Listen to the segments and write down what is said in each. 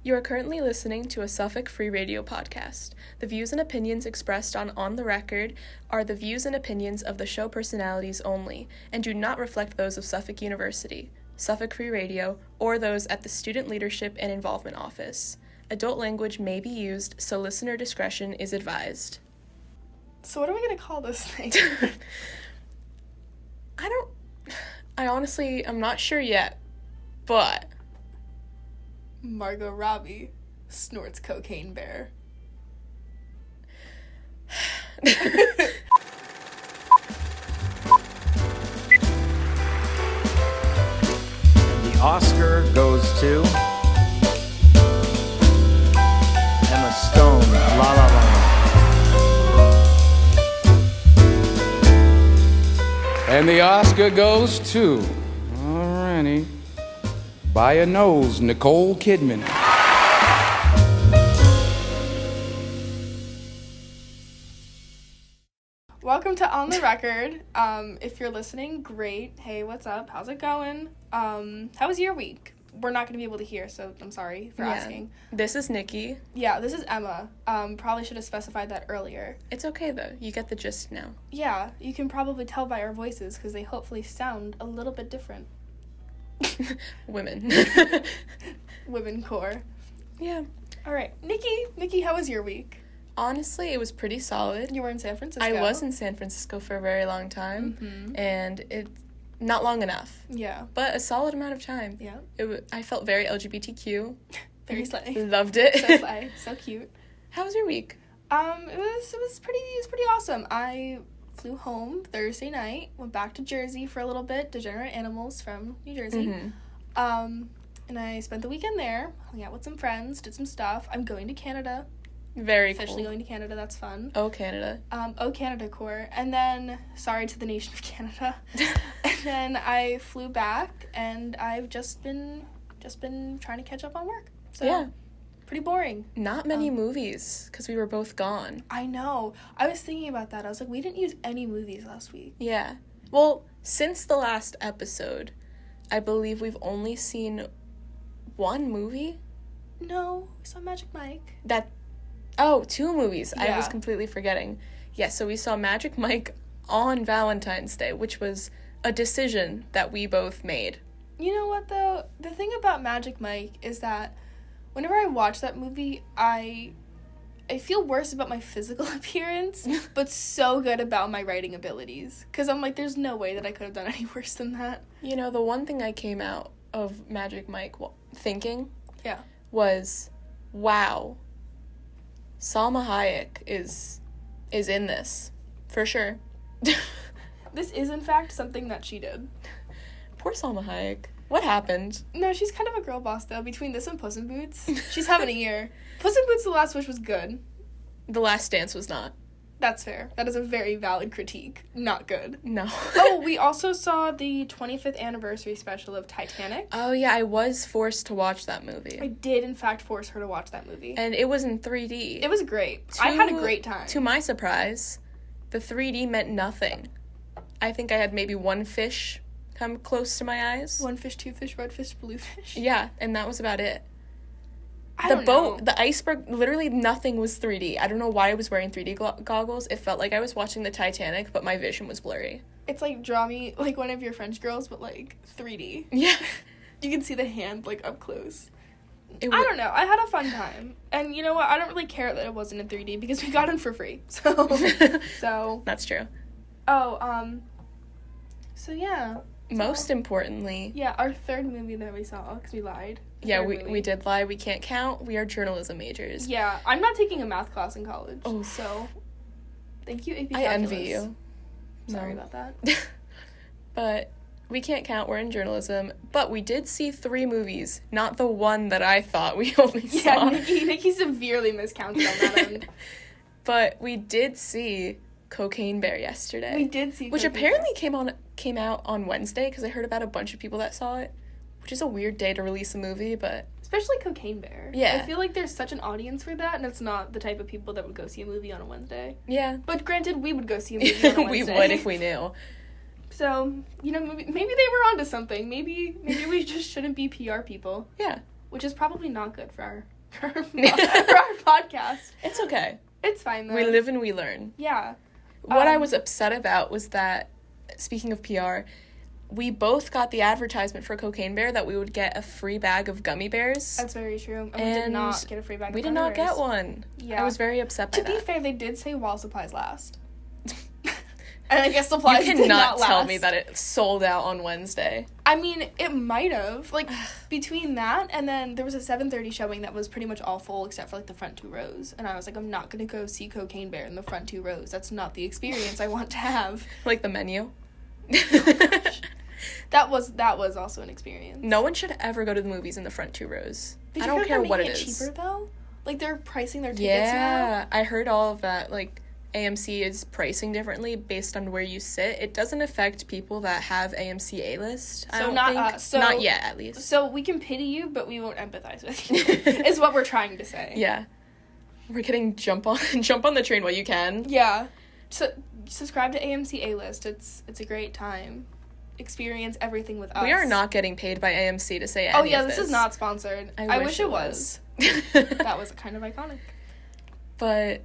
You are currently listening to a Suffolk Free Radio podcast. The views and opinions expressed on the record are the views and opinions of the show personalities only, and do not reflect those of Suffolk University, Suffolk Free Radio, or those at the Student Leadership and Involvement Office. Adult language may be used, so listener discretion is advised. So what are we going to call this thing? I honestly, I'm not sure yet, but... Margot Robbie, Snorts cocaine bear. The Oscar goes to Emma Stone, La La Land. And the Oscar goes to, alrighty, by a nose, Nicole Kidman. Welcome to On the Record. If you're listening, great. Hey, what's up? How's it going? How was your week? We're not going to be able to hear, so I'm sorry for asking. This is Nikki. Yeah, this is Emma. Probably should have specified that earlier. It's okay, though. You get the gist now. Yeah, you can probably tell by our voices, because they hopefully sound a little bit different. Women. Women core. Yeah. All right. Nikki, how was your week? Honestly, it was pretty solid. You were in San Francisco. I was in San Francisco for a very long time, and it's not long enough. Yeah. But a solid amount of time. Yeah. I felt very LGBTQ. Very slay. Loved it. So slay. So cute. How was your week? It was pretty awesome. I flew home Thursday night, went back to Jersey for a little bit, Degenerate Animals from New Jersey. And I spent the weekend there, hung out with some friends, did some stuff. I'm going to Canada. Very Officially cool. going to Canada, that's fun. Oh, Canada. Canada core. And then, sorry to the nation of Canada. And then I flew back, and I've just been trying to catch up on work. So, yeah. Pretty boring. Not many movies, because we were both gone. I know. I was thinking about that. I was like, we didn't use any movies last week. Yeah. Well, since the last episode, I believe we've only seen one movie. No, we saw Magic Mike. Two movies. Yeah. I was completely forgetting. Yes, so we saw Magic Mike on Valentine's Day, which was a decision that we both made. You know what, though? The thing about Magic Mike is that whenever I watch that movie, I feel worse about my physical appearance, but so good about my writing abilities. Because I'm like, there's no way that I could have done any worse than that. You know, the one thing I came out of Magic Mike thinking was, wow, Salma Hayek is in this, for sure. This is, in fact, something that she did. Poor Salma Hayek. What happened? No, she's kind of a girl boss, though. Between this and Puss in Boots, she's having a year. Puss in Boots: The Last Wish was good. The Last Dance was not. That's fair. That is a very valid critique. Not good. No. Oh, we also saw the 25th anniversary special of Titanic. Oh, yeah, I was forced to watch that movie. I did, in fact, force her to watch that movie. And it was in 3D. It was great. I had a great time. To my surprise, the 3D meant nothing. I think I had maybe one fish come close to my eyes. One fish, two fish, red fish, blue fish. Yeah, and that was about it. The boat, the iceberg, literally nothing was 3D. I don't know why I was wearing 3D goggles. It felt like I was watching the Titanic, but my vision was blurry. It's like draw me like one of your French girls, but like 3D. Yeah. You can see the hand like up close. I don't know. I had a fun time. And you know what? I don't really care that it wasn't in 3D because we got in for free. So That's true. So yeah. Most importantly... Yeah, our third movie that we saw, because we lied. Yeah, we did lie. We can't count. We are journalism majors. Yeah, I'm not taking a math class in college. Oh. So, thank you, AP I Calculus. envy you. Sorry about that. But we can't count. We're in journalism. But we did see 3 movies, not the one that I thought we only saw. Yeah, Nikki severely miscounted on that end. But we did see Cocaine Bear yesterday. We did see which Cocaine apparently came out on Wednesday, because I heard about a bunch of people that saw it, which is a weird day to release a movie, but... Especially Cocaine Bear. Yeah. I feel like there's such an audience for that, and it's not the type of people that would go see a movie on a Wednesday. Yeah. But granted, we would go see a movie on a Wednesday. We would if we knew. So, you know, maybe they were onto something. Maybe we just shouldn't be PR people. Yeah. Which is probably not good for for our podcast. It's okay. It's fine, though. We live and we learn. Yeah. What I was upset about was that, speaking of PR, we both got the advertisement for Cocaine Bear that we would get a free bag of gummy bears. That's very true. And we did not get a free bag of gummy bears. We did not get one. Yeah. I was very upset by that. To be fair, they did say while supplies last. And I guess supplies You did not cannot tell last. me that it sold out on Wednesday. I mean, it might have. Like, between that and then there was a 7:30 showing that was pretty much all full except for, like, the front 2 rows. And I was like, I'm not going to go see Cocaine Bear in the front 2 rows. That's not the experience I want to have. Like the menu. That was also an experience. No one should ever go to the movies in the front 2 rows. Did I you don't hear care they're what it making is. cheaper, though? Like, they're pricing their tickets now? Yeah, I heard all of that. Like, AMC is pricing differently based on where you sit. It doesn't affect people that have AMC A-list, I don't think. Us. So, not yet, at least. So we can pity you, but we won't empathize with you, is what we're trying to say. Yeah. We're getting jump on the train while you can. Yeah. So, subscribe to AMC A-list. It's a great time. Experience everything with us. We are not getting paid by AMC to say any of this is not sponsored. I wish it was. That was kind of iconic. But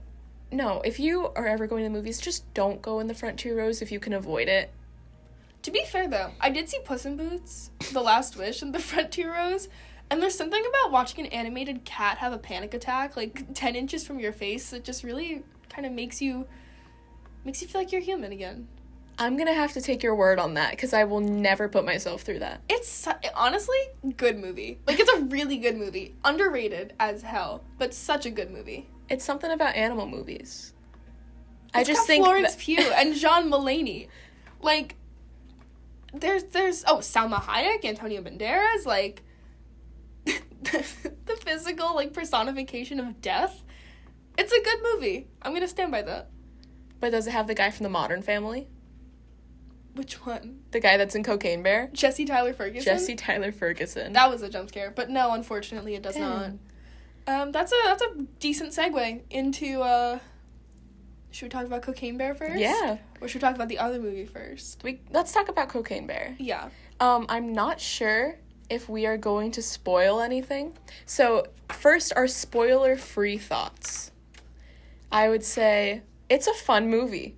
no, if you are ever going to the movies, just don't go in the front 2 rows if you can avoid it. To be fair, though, I did see Puss in Boots, The Last Wish, in the front 2 rows, and there's something about watching an animated cat have a panic attack, like, 10 inches from your face, that just really kind of makes you feel like you're human again. I'm gonna have to take your word on that, because I will never put myself through that. It's, honestly, good movie. Like, it's a really good movie. Underrated as hell, but such a good movie. It's something about animal movies. I just think Florence Pugh and John Mulaney. Like, there's Salma Hayek, Antonio Banderas, like, the physical, like, personification of death. It's a good movie. I'm gonna stand by that. But does it have the guy from the Modern Family? Which one? The guy that's in Cocaine Bear? Jesse Tyler Ferguson. That was a jump scare, but no, unfortunately, it does not. That's a decent segue into, should we talk about Cocaine Bear first? Yeah. Or should we talk about the other movie first? Let's talk about Cocaine Bear. Yeah. I'm not sure if we are going to spoil anything. So, first, our spoiler-free thoughts. I would say it's a fun movie.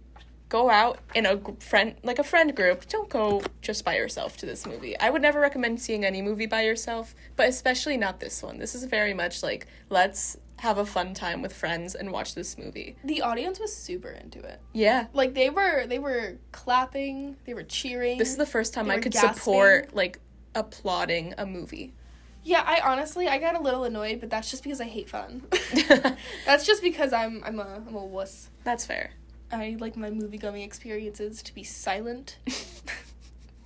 Go out in a friend group. Don't go just by yourself to this movie. I would never recommend seeing any movie by yourself, but especially not this one. This is very much like, let's have a fun time with friends and watch this movie. The audience was super into it. Yeah. Like, they were clapping, they were cheering. This is the first time I could support, like, applauding a movie. Yeah, I got a little annoyed, but that's just because I hate fun. That's just because I'm a wuss. That's fair. I like my movie-going experiences to be silent.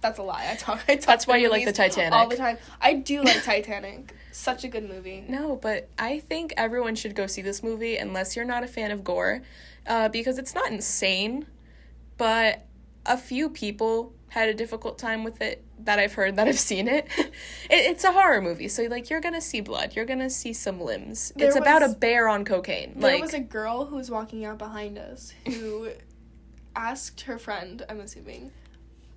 That's a lie. I talk That's why you like the Titanic. All the time. I do like Titanic. Such a good movie. No, but I think everyone should go see this movie unless you're not a fan of gore, because it's not insane, but a few people had a difficult time with it that I've heard that have seen it. It's a horror movie, so, like, you're gonna see blood. You're gonna see some limbs. It's about a bear on cocaine. There was a girl who was walking out behind us who asked her friend, I'm assuming,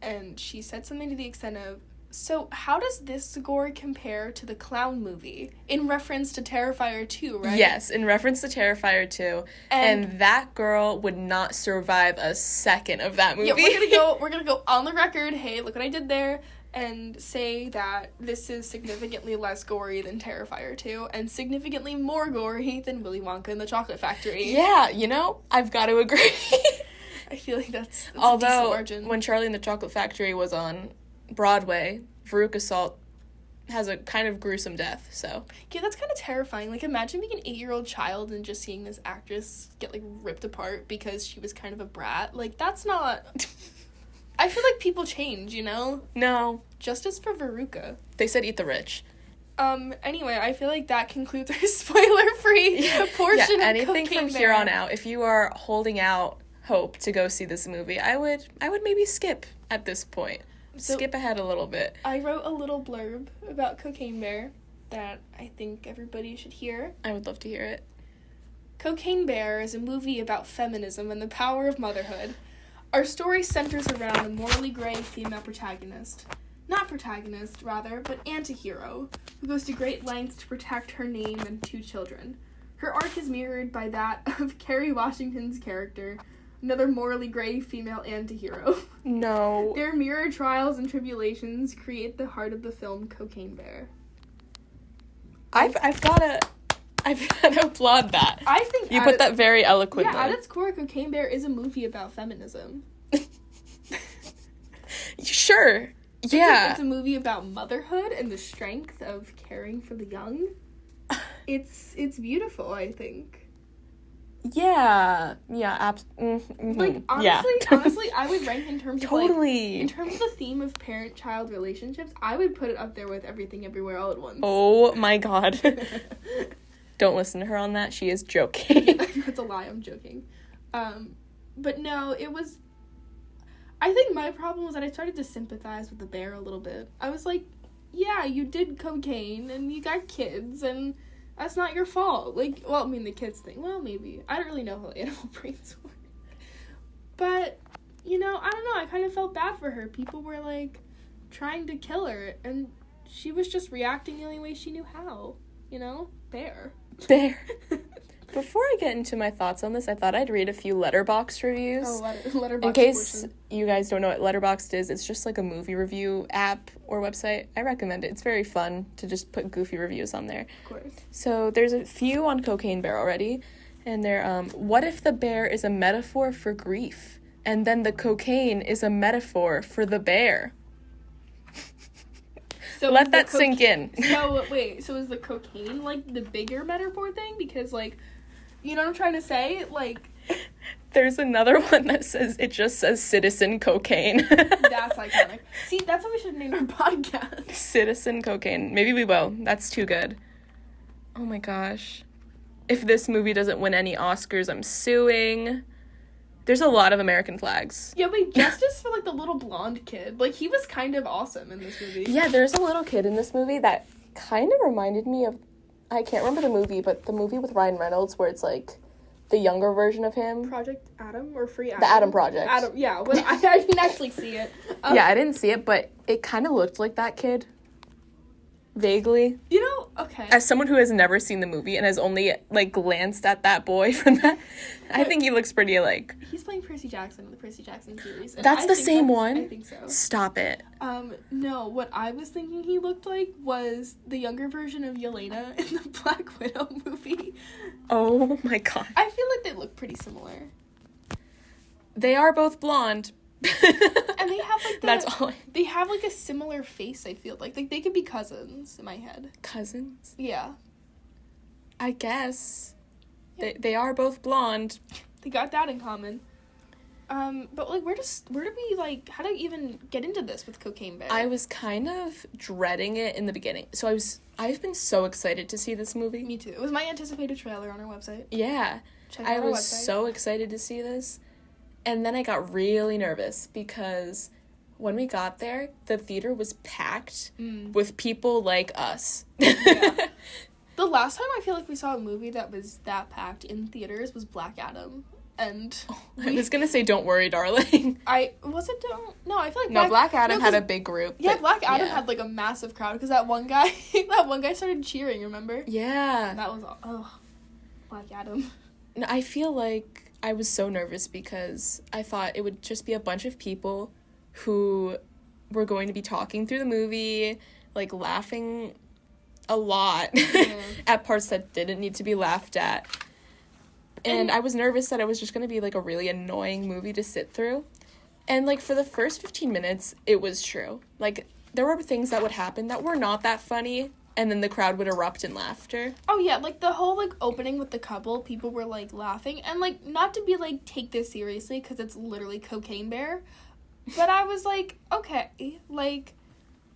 and she said something to the extent of, so how does this gore compare to the clown movie? In reference to Terrifier 2, right? Yes, in reference to Terrifier 2. And that girl would not survive a second of that movie. Yeah, we're gonna go on the record, hey, look what I did there, and say that this is significantly less gory than Terrifier 2, and significantly more gory than Willy Wonka and the Chocolate Factory. Yeah, I've got to agree. I feel like that's Although, a decent margin. When Charlie and the Chocolate Factory was on Broadway, Veruca Salt has a kind of gruesome death, so. Yeah, that's kind of terrifying. Like, imagine being an 8-year-old child and just seeing this actress get, like, ripped apart because she was kind of a brat. Like, that's not... I feel like people change, No. Justice for Veruca. They said eat the rich. Anyway, I feel like that concludes our spoiler-free portion of anything Cocaine from Bear. here on out, if you are holding out hope to go see this movie, I would maybe skip at this point. So, skip ahead a little bit. I wrote a little blurb about Cocaine Bear that I think everybody should hear. I would love to hear it. Cocaine Bear is a movie about feminism and the power of motherhood. Our story centers around a morally gray female protagonist. not protagonist, rather, but anti-hero, who goes to great lengths to protect her name and 2 children. Her arc is mirrored by that of Kerry Washington's character, another morally gray female anti-hero. No. Their mirror trials and tribulations create the heart of the film Cocaine Bear. I've gotta applaud that. I think you put that very eloquently. Yeah, at its core, Cocaine Bear is a movie about feminism. Sure. Yeah. It's a movie about motherhood and the strength of caring for the young. It's beautiful, I think. Yeah. Like, honestly, yeah. honestly, I would rank in terms of, totally. in terms of the theme of parent-child relationships, I would put it up there with Everything Everywhere All at Once. Oh my god. Don't listen to her on that. She is joking. That's a lie, I'm joking. But no, it was... I think my problem was that I started to sympathize with the bear a little bit. I was like, yeah, you did cocaine, and you got kids, and that's not your fault. Like, well, I mean, the kids thing, well, maybe. I don't really know how animal brains work. But, you know, I don't know, I kind of felt bad for her. People were, like, trying to kill her, and she was just reacting the only way she knew how. You know? Bear. Before I get into my thoughts on this, I thought I'd read a few Letterboxd reviews. Oh, Letterboxd. In case you guys don't know what Letterboxd is, it's just like a movie review app or website. I recommend it. It's very fun to just put goofy reviews on there. Of course. So there's a few on Cocaine Bear already, and they're, what if the bear is a metaphor for grief, and then the cocaine is a metaphor for the bear? So let that sink in. So, wait, so is the cocaine, like, the bigger metaphor thing? Because, like, you know what I'm trying to say? Like... There's another one that says, it just says Citizen Cocaine. That's iconic. See, that's what we should name our podcast. Citizen Cocaine. Maybe we will. That's too good. Oh my gosh. If this movie doesn't win any Oscars, I'm suing. There's a lot of American flags. Yeah, wait, justice for, like, the little blonde kid. Like, he was kind of awesome in this movie. Yeah, there's a little kid in this movie that kind of reminded me of... I can't remember the movie, but the movie with Ryan Reynolds where it's, like, the younger version of him. Project Adam or Free Adam? The Adam Project. Adam, yeah. Well, I didn't actually see it. Yeah, I didn't see it, but it kind of looked like that kid. Vaguely. You know, okay. As someone who has never seen the movie and has only, like, glanced at that boy from that, I think he looks pretty alike. He's playing Percy Jackson in the Percy Jackson series. That's the same one? I think so. Stop it. No, what I was thinking he looked like was the younger version of Yelena in the Black Widow movie. Oh my god. I feel like they look pretty similar. They are both blonde. And they have, like, That's all. They have, like, a similar face, I feel like. Like, they could be cousins in my head. Cousins? Yeah. I guess. Yeah. They are both blonde. They got that in common. But, like, where did we, like, how do you even get into this with Cocaine Bear? I was kind of dreading it in the beginning. So I've been so excited to see this movie. Me too. It was my anticipated trailer on our website. Yeah. I was so excited to see this. And then I got really nervous because when we got there, the theater was packed with people like us. Yeah. The last time I feel like we saw a movie that was that packed in theaters was Black Adam. And I was going to say, Don't Worry, Darling. I feel like Black Adam had a big group. Yeah, Black Adam had, like, a massive crowd because that one guy started cheering, remember? Yeah. And that was, Black Adam. No, I feel like I was so nervous because I thought it would just be a bunch of people who were going to be talking through the movie, like, laughing a lot at parts that didn't need to be laughed at. And I was nervous that it was just going to be, like, a really annoying movie to sit through. And, like, for the first 15 minutes, it was true. Like, there were things that would happen that were not that funny, and then the crowd would erupt in laughter. Oh, yeah, like, the whole, like, opening with the couple, people were, like, laughing. And, like, not to be, like, take this seriously, because it's literally Cocaine Bear. But I was like, okay, like,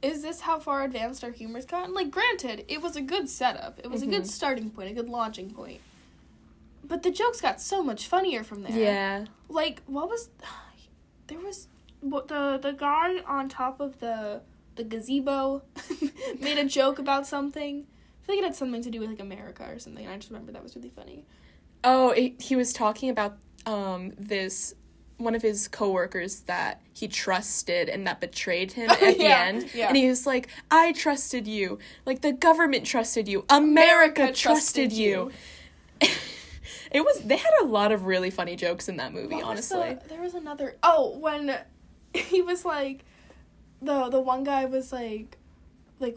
is this how far advanced our humor's gotten? Like, granted, it was a good setup. It was a good starting point, a good launching point. But the jokes got so much funnier from there. Yeah. Like, there was, the guy on top of the gazebo made a joke about something. I feel like it had something to do with, like, America or something, and I just remember that was really funny. Oh, he was talking about, this one of his coworkers that he trusted and that betrayed him at the end. Yeah. And he was like, I trusted you. Like, the government trusted you. America trusted you. They had a lot of really funny jokes in that movie, honestly. There was another, when he was like, the one guy was like,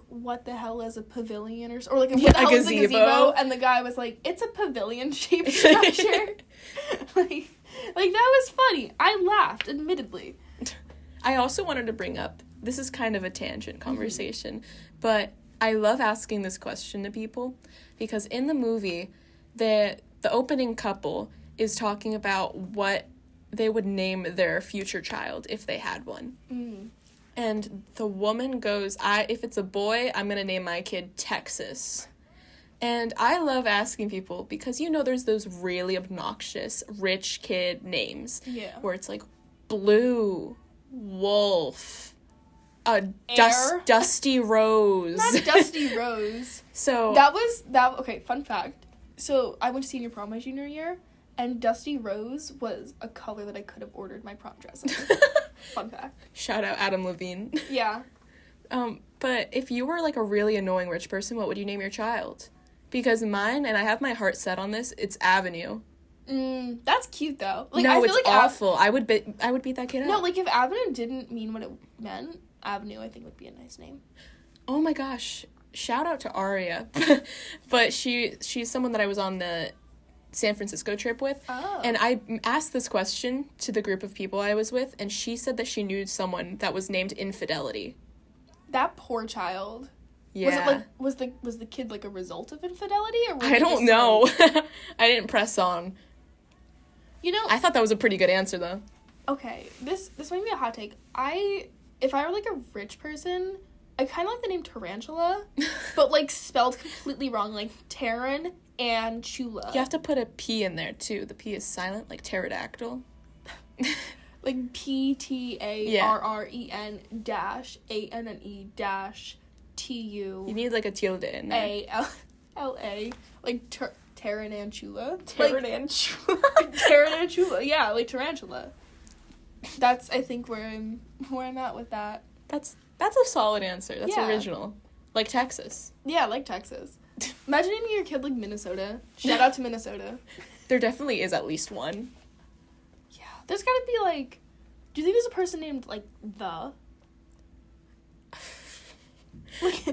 what the hell is a pavilion or like, what the hell is a gazebo? And the guy was like, it's a pavilion-shaped structure. like, that was funny. I laughed, admittedly. I also wanted to bring up, this is kind of a tangent conversation, but I love asking this question to people, because in the movie, the opening couple is talking about what they would name their future child if they had one. Mm. And the woman goes, if it's a boy, I'm going to name my kid Texas. And I love asking people, because there's those really obnoxious rich kid names. Yeah. Where it's like Blue, Wolf, Dusty Rose. Not Dusty Rose. So okay, fun fact. So I went to senior prom my junior year, and Dusty Rose was a color that I could have ordered my prom dress in. Fun fact. Shout out Adam Levine. Yeah. But if you were like a really annoying rich person, what would you name your child? Because mine, and I have my heart set on this, it's Avenue. That's cute though. Like, no, I feel it's like awful. I would beat that kid up. No, like if Avenue didn't mean what it meant, Avenue I think would be a nice name. Oh my gosh. Shout out to Aria. But she's someone that I was on the San Francisco trip with. Oh. And I asked this question to the group of people I was with, and she said that she knew someone that was named Infidelity. That poor child. Yeah. Was the kid like a result of infidelity, or I don't know. I didn't press on. I thought that was a pretty good answer though. Okay, this might be a hot take. If I were like a rich person, I kind of like the name Tarantula, but like spelled completely wrong, like Taran and Chula. You have to put a P in there too. The P is silent, like pterodactyl. Like PTARREN dash ANNE dash TU. You need like a tilde in there. ALLA, like Tarantula. Tarantula. Tarantula. Yeah, like tarantula. That's I think where I'm at with that. That's a solid answer. That's Yeah. original. Like Texas. Yeah, like Texas. Imagine naming your kid like Minnesota. Shout out to Minnesota. There definitely is at least one. Yeah. There's gotta be like, do you think there's a person named like the?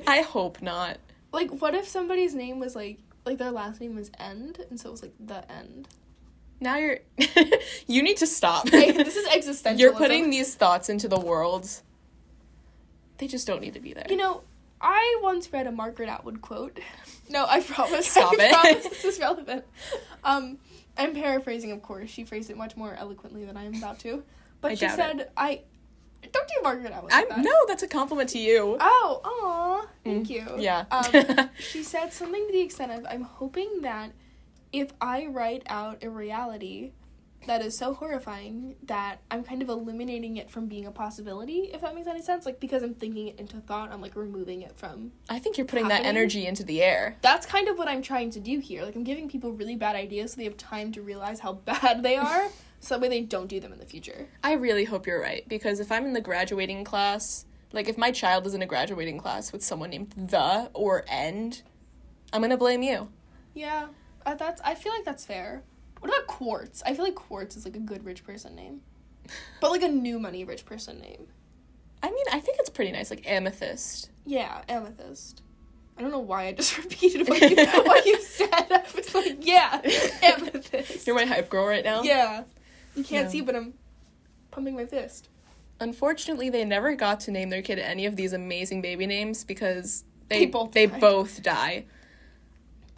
I hope not. Like, what if somebody's name was like their last name was End, and so it was like the End? Now you need to stop. This is existential. You're putting these thoughts into the world. They just don't need to be there. I once read a Margaret Atwood quote. No, I promise. Stop I promise this is relevant. I'm paraphrasing, of course. She phrased it much more eloquently than I am about to. But she said, don't do Margaret Atwood like that. No, that's a compliment to you. Oh, aw, thank you. Yeah. She said something to the extent of, I'm hoping that if I write out a reality that is so horrifying that I'm kind of eliminating it from being a possibility, if that makes any sense. Like, because I'm thinking it into thought, I'm, like, removing it from I think you're putting that energy into the air. That's kind of what I'm trying to do here. Like, I'm giving people really bad ideas so they have time to realize how bad they are, so that way they don't do them in the future. I really hope you're right, because if I'm in the graduating class, like, if my child is in a graduating class with someone named The or End, I'm gonna blame you. Yeah, I feel like that's fair. What about Quartz? I feel like Quartz is, like, a good rich person name. But, like, a new money rich person name. I mean, I think it's pretty nice. Like, Amethyst. Yeah, Amethyst. I don't know why I just repeated what you said. I was like, yeah, Amethyst. You're my hype girl right now? Yeah. You can't see, but I'm pumping my fist. Unfortunately, they never got to name their kid any of these amazing baby names because they both die.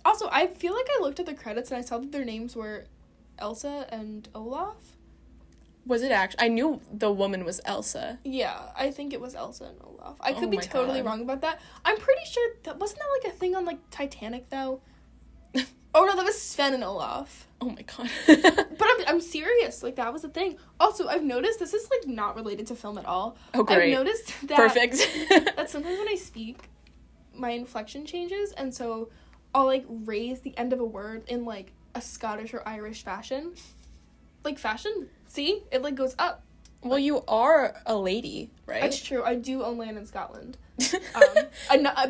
Also, I feel like I looked at the credits and I saw that their names were Elsa and Olaf. Was it actually? I knew the woman was Elsa. Yeah, I think it was Elsa and Olaf. I could be totally wrong about that. I'm pretty sure wasn't that like a thing on like Titanic though? Oh no, that was Sven and Olaf. Oh my god. But I'm serious. Like that was the thing. Also, I've noticed this is like not related to film at all. Oh great. I've noticed that Perfect. that sometimes when I speak, my inflection changes, and so I'll like raise the end of a word in like a Scottish or Irish fashion. like, fashion. See? It, like, goes up. Well, you are a lady, right? That's true. I do own land in Scotland.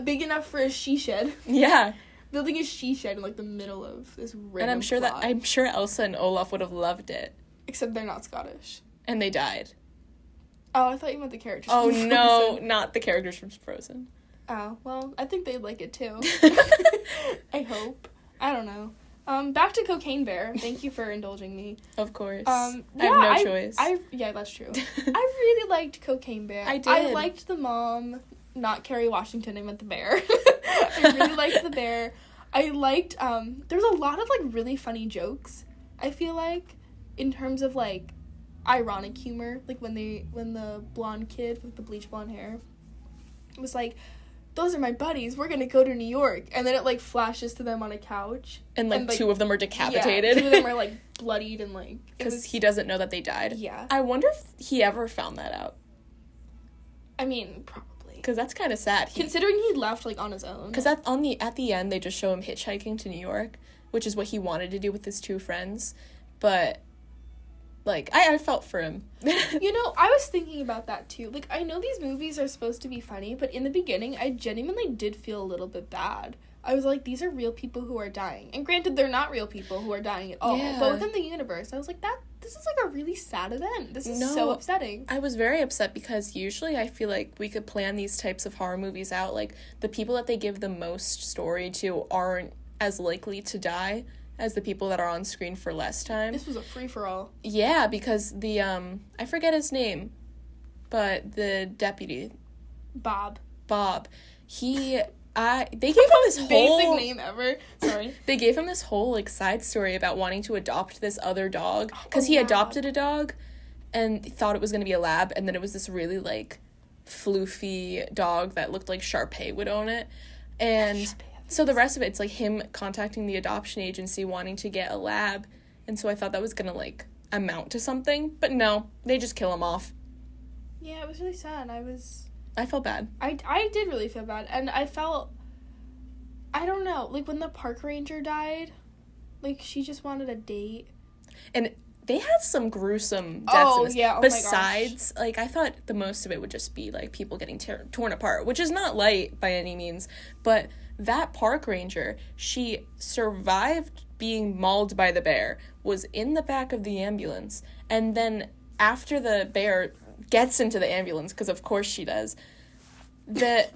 Big enough for a she shed. Yeah. Building a she shed in, like, the middle of this random And I'm plot. sure Elsa and Olaf would have loved it. Except they're not Scottish. And they died. Oh, I thought you meant the characters Oh, from no, Frozen. not the characters from Frozen. Oh, well, I think they'd like it, too. I hope. I don't know. Back to Cocaine Bear. Thank you for indulging me. Of course. Yeah, I have no choice. Yeah, that's true. I really liked Cocaine Bear. I did. I liked the mom, not Kerry Washington, I meant the bear. I really liked the bear. I liked, there was a lot of, like, really funny jokes, I feel like, in terms of, like, ironic humor. Like, when the blonde kid with the bleach blonde hair was like, those are my buddies, we're gonna go to New York. And then it, like, flashes to them on a couch. And, like, two of them are decapitated. Yeah, two of them are, like, bloodied and, like... Because he doesn't know that they died. Yeah. I wonder if he ever found that out. I mean, probably. Because that's kind of sad. Considering he left, like, on his own. Because at the end, they just show him hitchhiking to New York, which is what he wanted to do with his two friends. But, like, I felt for him. You know, I was thinking about that, too. Like, I know these movies are supposed to be funny, but in the beginning, I genuinely did feel a little bit bad. I was like, these are real people who are dying. And granted, they're not real people who are dying at all. Yeah. But within the universe, I was like, this is, like, a really sad event. This is so upsetting. I was very upset because usually I feel like we could plan these types of horror movies out. Like, the people that they give the most story to aren't as likely to die as the people that are on screen for less time. This was a free-for-all. Yeah, because the, I forget his name, but the deputy. Bob. They gave him this whole... Basic name ever. Sorry. They gave him this whole, like, side story about wanting to adopt this other dog. Because he adopted a dog and thought it was going to be a lab, and then it was this really, like, floofy dog that looked like Shar-Pei would own it. And so the rest of it, it's, like, him contacting the adoption agency wanting to get a lab. And so I thought that was going to, like, amount to something. But no, they just kill him off. Yeah, it was really sad. I felt bad. I did really feel bad. And I felt... I don't know. Like, when the park ranger died, like, she just wanted a date. And they had some gruesome deaths in this. Yeah. Oh, Besides, my gosh. Like, I thought the most of it would just be, like, people getting torn apart, which is not light by any means. But that park ranger, she survived being mauled by the bear, was in the back of the ambulance, and then after the bear gets into the ambulance, because of course she does, the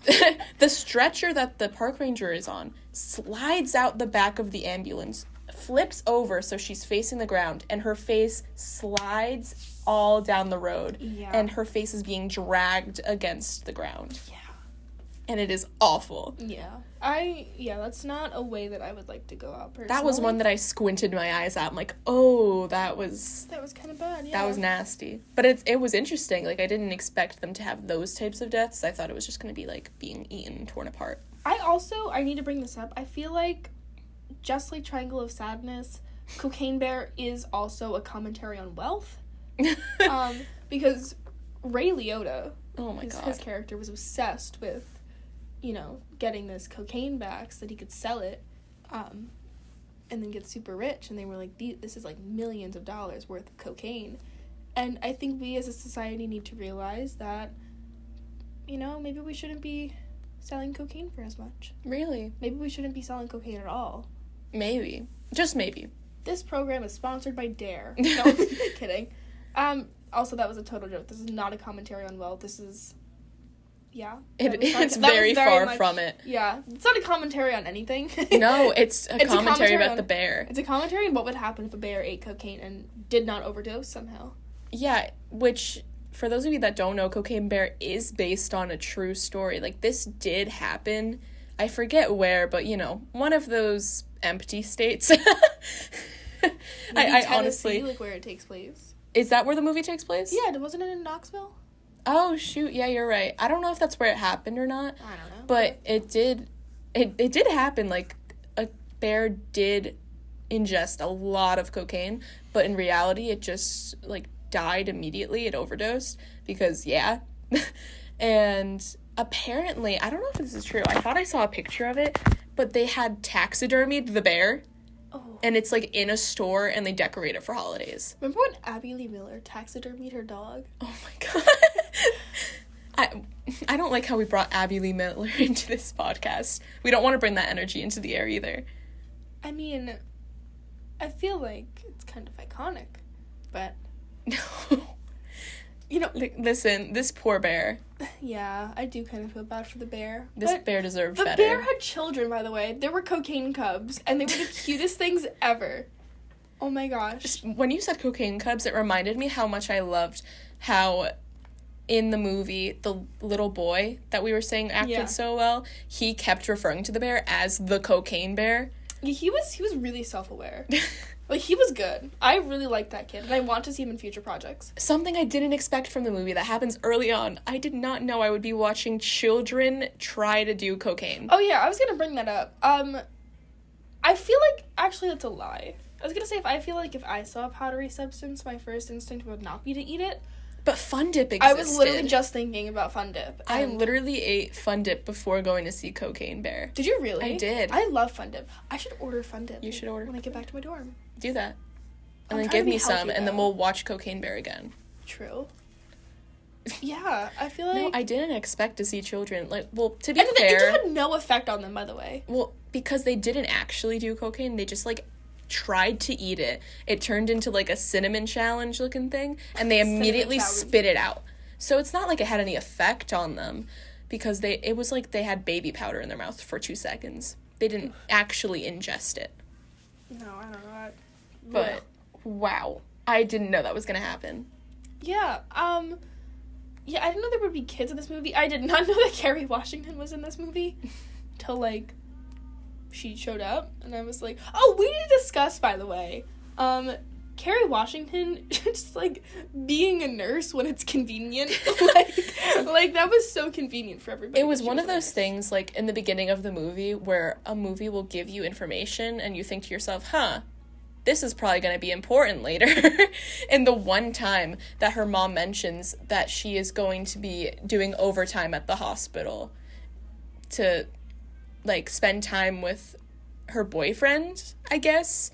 stretcher that the park ranger is on slides out the back of the ambulance, flips over so she's facing the ground, and her face slides all down the road. Yeah. And her face is being dragged against the ground. Yeah. And it is awful. Yeah. That's not a way that I would like to go out personally. That was one that I squinted my eyes at. I'm like, oh, that was kind of bad, yeah. That was nasty. But it was interesting. Like, I didn't expect them to have those types of deaths. I thought it was just going to be, like, being eaten and torn apart. I need to bring this up. I feel like, just like Triangle of Sadness, Cocaine Bear is also a commentary on wealth. Because Ray Liotta, oh my God, his character was obsessed with, you know, getting this cocaine back so that he could sell it, and then get super rich. And they were like, this is, like, millions of dollars worth of cocaine. And I think we as a society need to realize that, you know, maybe we shouldn't be selling cocaine for as much. Really? Maybe we shouldn't be selling cocaine at all. Maybe. Just maybe. This program is sponsored by Dare. No, I'm kidding. Also, that was a total joke. This is not a commentary on wealth. This is... Yeah. It's very far from it. Yeah. It's not a commentary on anything. No, it's a commentary about the bear. It's a commentary on what would happen if a bear ate cocaine and did not overdose somehow. Yeah, which, for those of you that don't know, Cocaine Bear is based on a true story. Like, this did happen. I forget where, but, you know, one of those empty states. I honestly... like, where it takes place. Is that where the movie takes place? Yeah, wasn't it in Knoxville? Oh, shoot, yeah, you're right. I don't know if that's where it happened or not. I don't know. But it did happen. Like, a bear did ingest a lot of cocaine, but in reality, it just, like, died immediately. It overdosed because, yeah. And apparently, I don't know if this is true. I thought I saw a picture of it, but they had taxidermied the bear, Oh. And it's, like, in a store, and they decorate it for holidays. Remember when Abby Lee Miller taxidermied her dog? Oh, my God. I don't like how we brought Abby Lee Miller into this podcast. We don't want to bring that energy into the air, either. I mean, I feel like it's kind of iconic, but... No. You know... Listen, this poor bear. Yeah, I do kind of feel bad for the bear. This bear deserved the better. The bear had children, by the way. They were cocaine cubs, and they were the cutest things ever. Oh my gosh. When you said cocaine cubs, it reminded me how much I loved how in the movie, the little boy that we were saying acted so well, he kept referring to the bear as the cocaine bear. Yeah, he was really self-aware. Like, he was good. I really liked that kid, and I want to see him in future projects. Something I didn't expect from the movie that happens early on. I did not know I would be watching children try to do cocaine. Oh, yeah, I was gonna bring that up. I feel like, actually, that's a lie. I was gonna say, I feel like if I saw a powdery substance, my first instinct would not be to eat it. But Fun Dip existed. I was literally just thinking about Fun Dip. I literally ate Fun Dip before going to see Cocaine Bear. Did you really? I did. I love Fun Dip. I should order Fun Dip. You should order when I get back to my dorm. Do that. And then give me some, and then we'll watch Cocaine Bear again. True. Yeah, I feel like... No, I didn't expect to see children. Like, well, to be fair... It had no effect on them, by the way. Well, because they didn't actually do cocaine, they just, like, tried to eat it. It turned into, like, a cinnamon challenge looking thing, and they immediately spit it out. So it's not like it had any effect on them, because it was like they had baby powder in their mouth for 2 seconds. They didn't actually ingest it. No, I don't know that. But, wow. I didn't know that was gonna happen. Yeah, yeah, I didn't know there would be kids in this movie. I did not know that Kerry Washington was in this movie till, like, she showed up, and I was like, oh, we need to discuss, by the way, Kerry Washington just, like, being a nurse when it's convenient. like, that was so convenient for everybody. It was one of those things, like, in the beginning of the movie where a movie will give you information, and you think to yourself, this is probably going to be important later. And the one time that her mom mentions that she is going to be doing overtime at the hospital to, like, spend time with her boyfriend, I guess.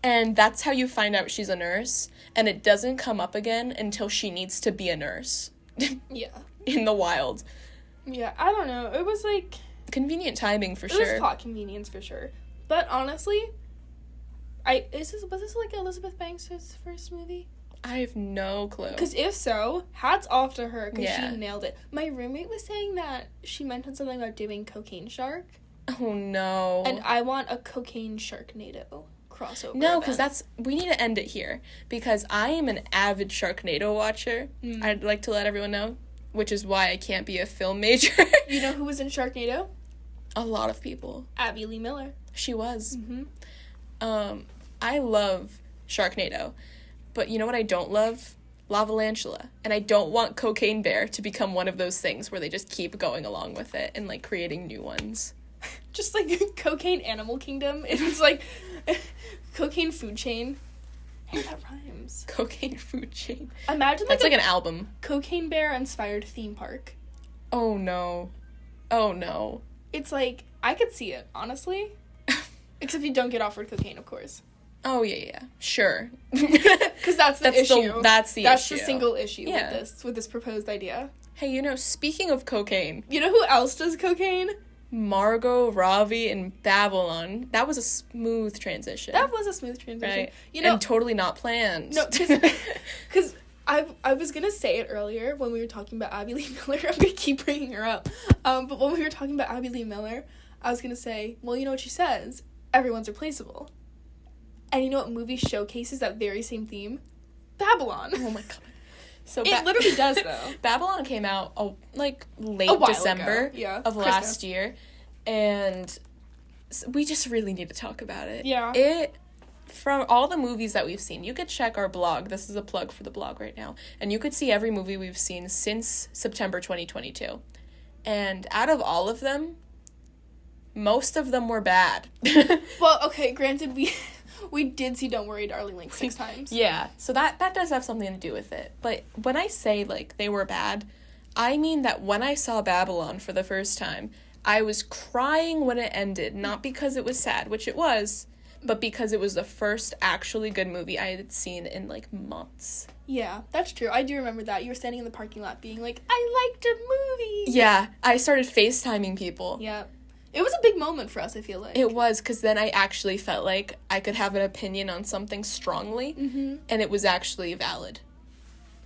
And that's how you find out she's a nurse. And it doesn't come up again until she needs to be a nurse. Yeah. In the wild. Yeah, I don't know. It was, like... convenient timing, for sure. It was plot convenience, for sure. But, honestly... was this like Elizabeth Banks' first movie? I have no clue. Because if so, hats off to her, because she nailed it. My roommate was saying that she mentioned something about doing Cocaine Shark. Oh, no. And I want a Cocaine Sharknado crossover. No, because we need to end it here. Because I am an avid Sharknado watcher. I'd like to let everyone know. Which is why I can't be a film major. You know who was in Sharknado? A lot of people. Abby Lee Miller. She was. Mm-hmm. I love Sharknado, but you know what I don't love? Lavalantula. And I don't want Cocaine Bear to become one of those things where they just keep going along with it and, like, creating new ones. Just like Cocaine Animal Kingdom. It was like Cocaine Food Chain. Hey, that rhymes. Cocaine Food Chain. Imagine that's like an album. Cocaine Bear inspired theme park. Oh no. Oh no. It's like, I could see it, honestly. Except you don't get offered cocaine, of course. Oh, yeah. Sure. Because that's the issue. That's the single issue with this proposed idea. Hey, speaking of cocaine... You know who else does cocaine? Margot, Robbie, and Babylon. That was a smooth transition. Right? And totally not planned. No, because I was going to say it earlier when we were talking about Abby Lee Miller. I'm going to keep bringing her up. But when we were talking about Abby Lee Miller, I was going to say, well, you know what she says? Everyone's replaceable. And you know what movie showcases that very same theme? Babylon. Oh my god. So it literally does, though. Babylon came out, late December of last year. And we just really need to talk about it. Yeah. From all the movies that we've seen, you could check our blog. This is a plug for the blog right now. And you could see every movie we've seen since September 2022. And out of all of them, most of them were bad. Well, okay, granted, we did see Don't Worry, Darling like 6 times. Yeah, so that does have something to do with it. But when I say, like, they were bad, I mean that when I saw Babylon for the first time, I was crying when it ended, not because it was sad, which it was, but because it was the first actually good movie I had seen in, like, months. Yeah, that's true. I do remember that. You were standing in the parking lot being like, I liked a movie! Yeah, I started FaceTiming people. Yeah. It was a big moment for us, I feel like. It was, because then I actually felt like I could have an opinion on something strongly, and it was actually valid.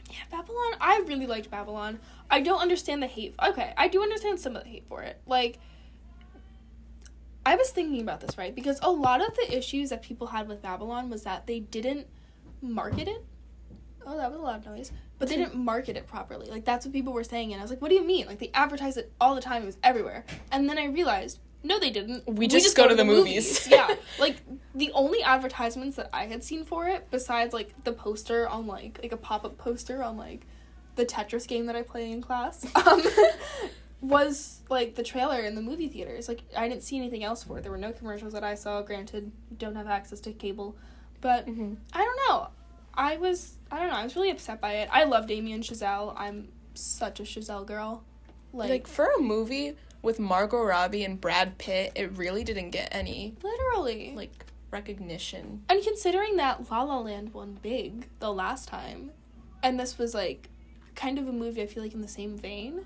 Yeah, Babylon, I really liked Babylon. I don't understand the hate. Okay, I do understand some of the hate for it. Like, I was thinking about this, right? Because a lot of the issues that people had with Babylon was that they didn't market it. Oh, that was a loud noise. But they didn't market it properly. Like, that's what people were saying. And I was like, what do you mean? Like, they advertised it all the time. It was everywhere. And then I realized, no, they didn't. We just go to the movies. Yeah. Like, the only advertisements that I had seen for it, besides, like, the poster on, like a pop-up poster on, like, the Tetris game that I play in class, was, like, the trailer in the movie theaters. Like, I didn't see anything else for it. There were no commercials that I saw. Granted, don't have access to cable. But, I don't know. I was really upset by it. I love Damien Chazelle. I'm such a Chazelle girl. Like, for a movie with Margot Robbie and Brad Pitt, it really didn't get any, literally, like, recognition. And considering that La La Land won big the last time, and this was, like, kind of a movie I feel like in the same vein.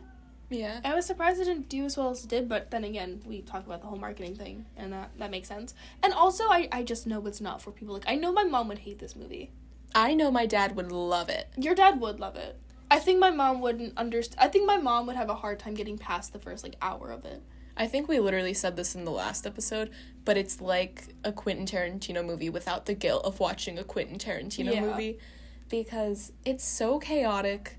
Yeah. I was surprised it didn't do as well as it did, but then again, we talk about the whole marketing thing, and that makes sense. And also, I just know it's not for people. Like, I know my mom would hate this movie. I know my dad would love it. Your dad would love it. I think my mom wouldn't understand. I think my mom would have a hard time getting past the first, like, hour of it. I think we literally said this in the last episode, but it's like a Quentin Tarantino movie without the guilt of watching a Quentin Tarantino movie, because it's so chaotic,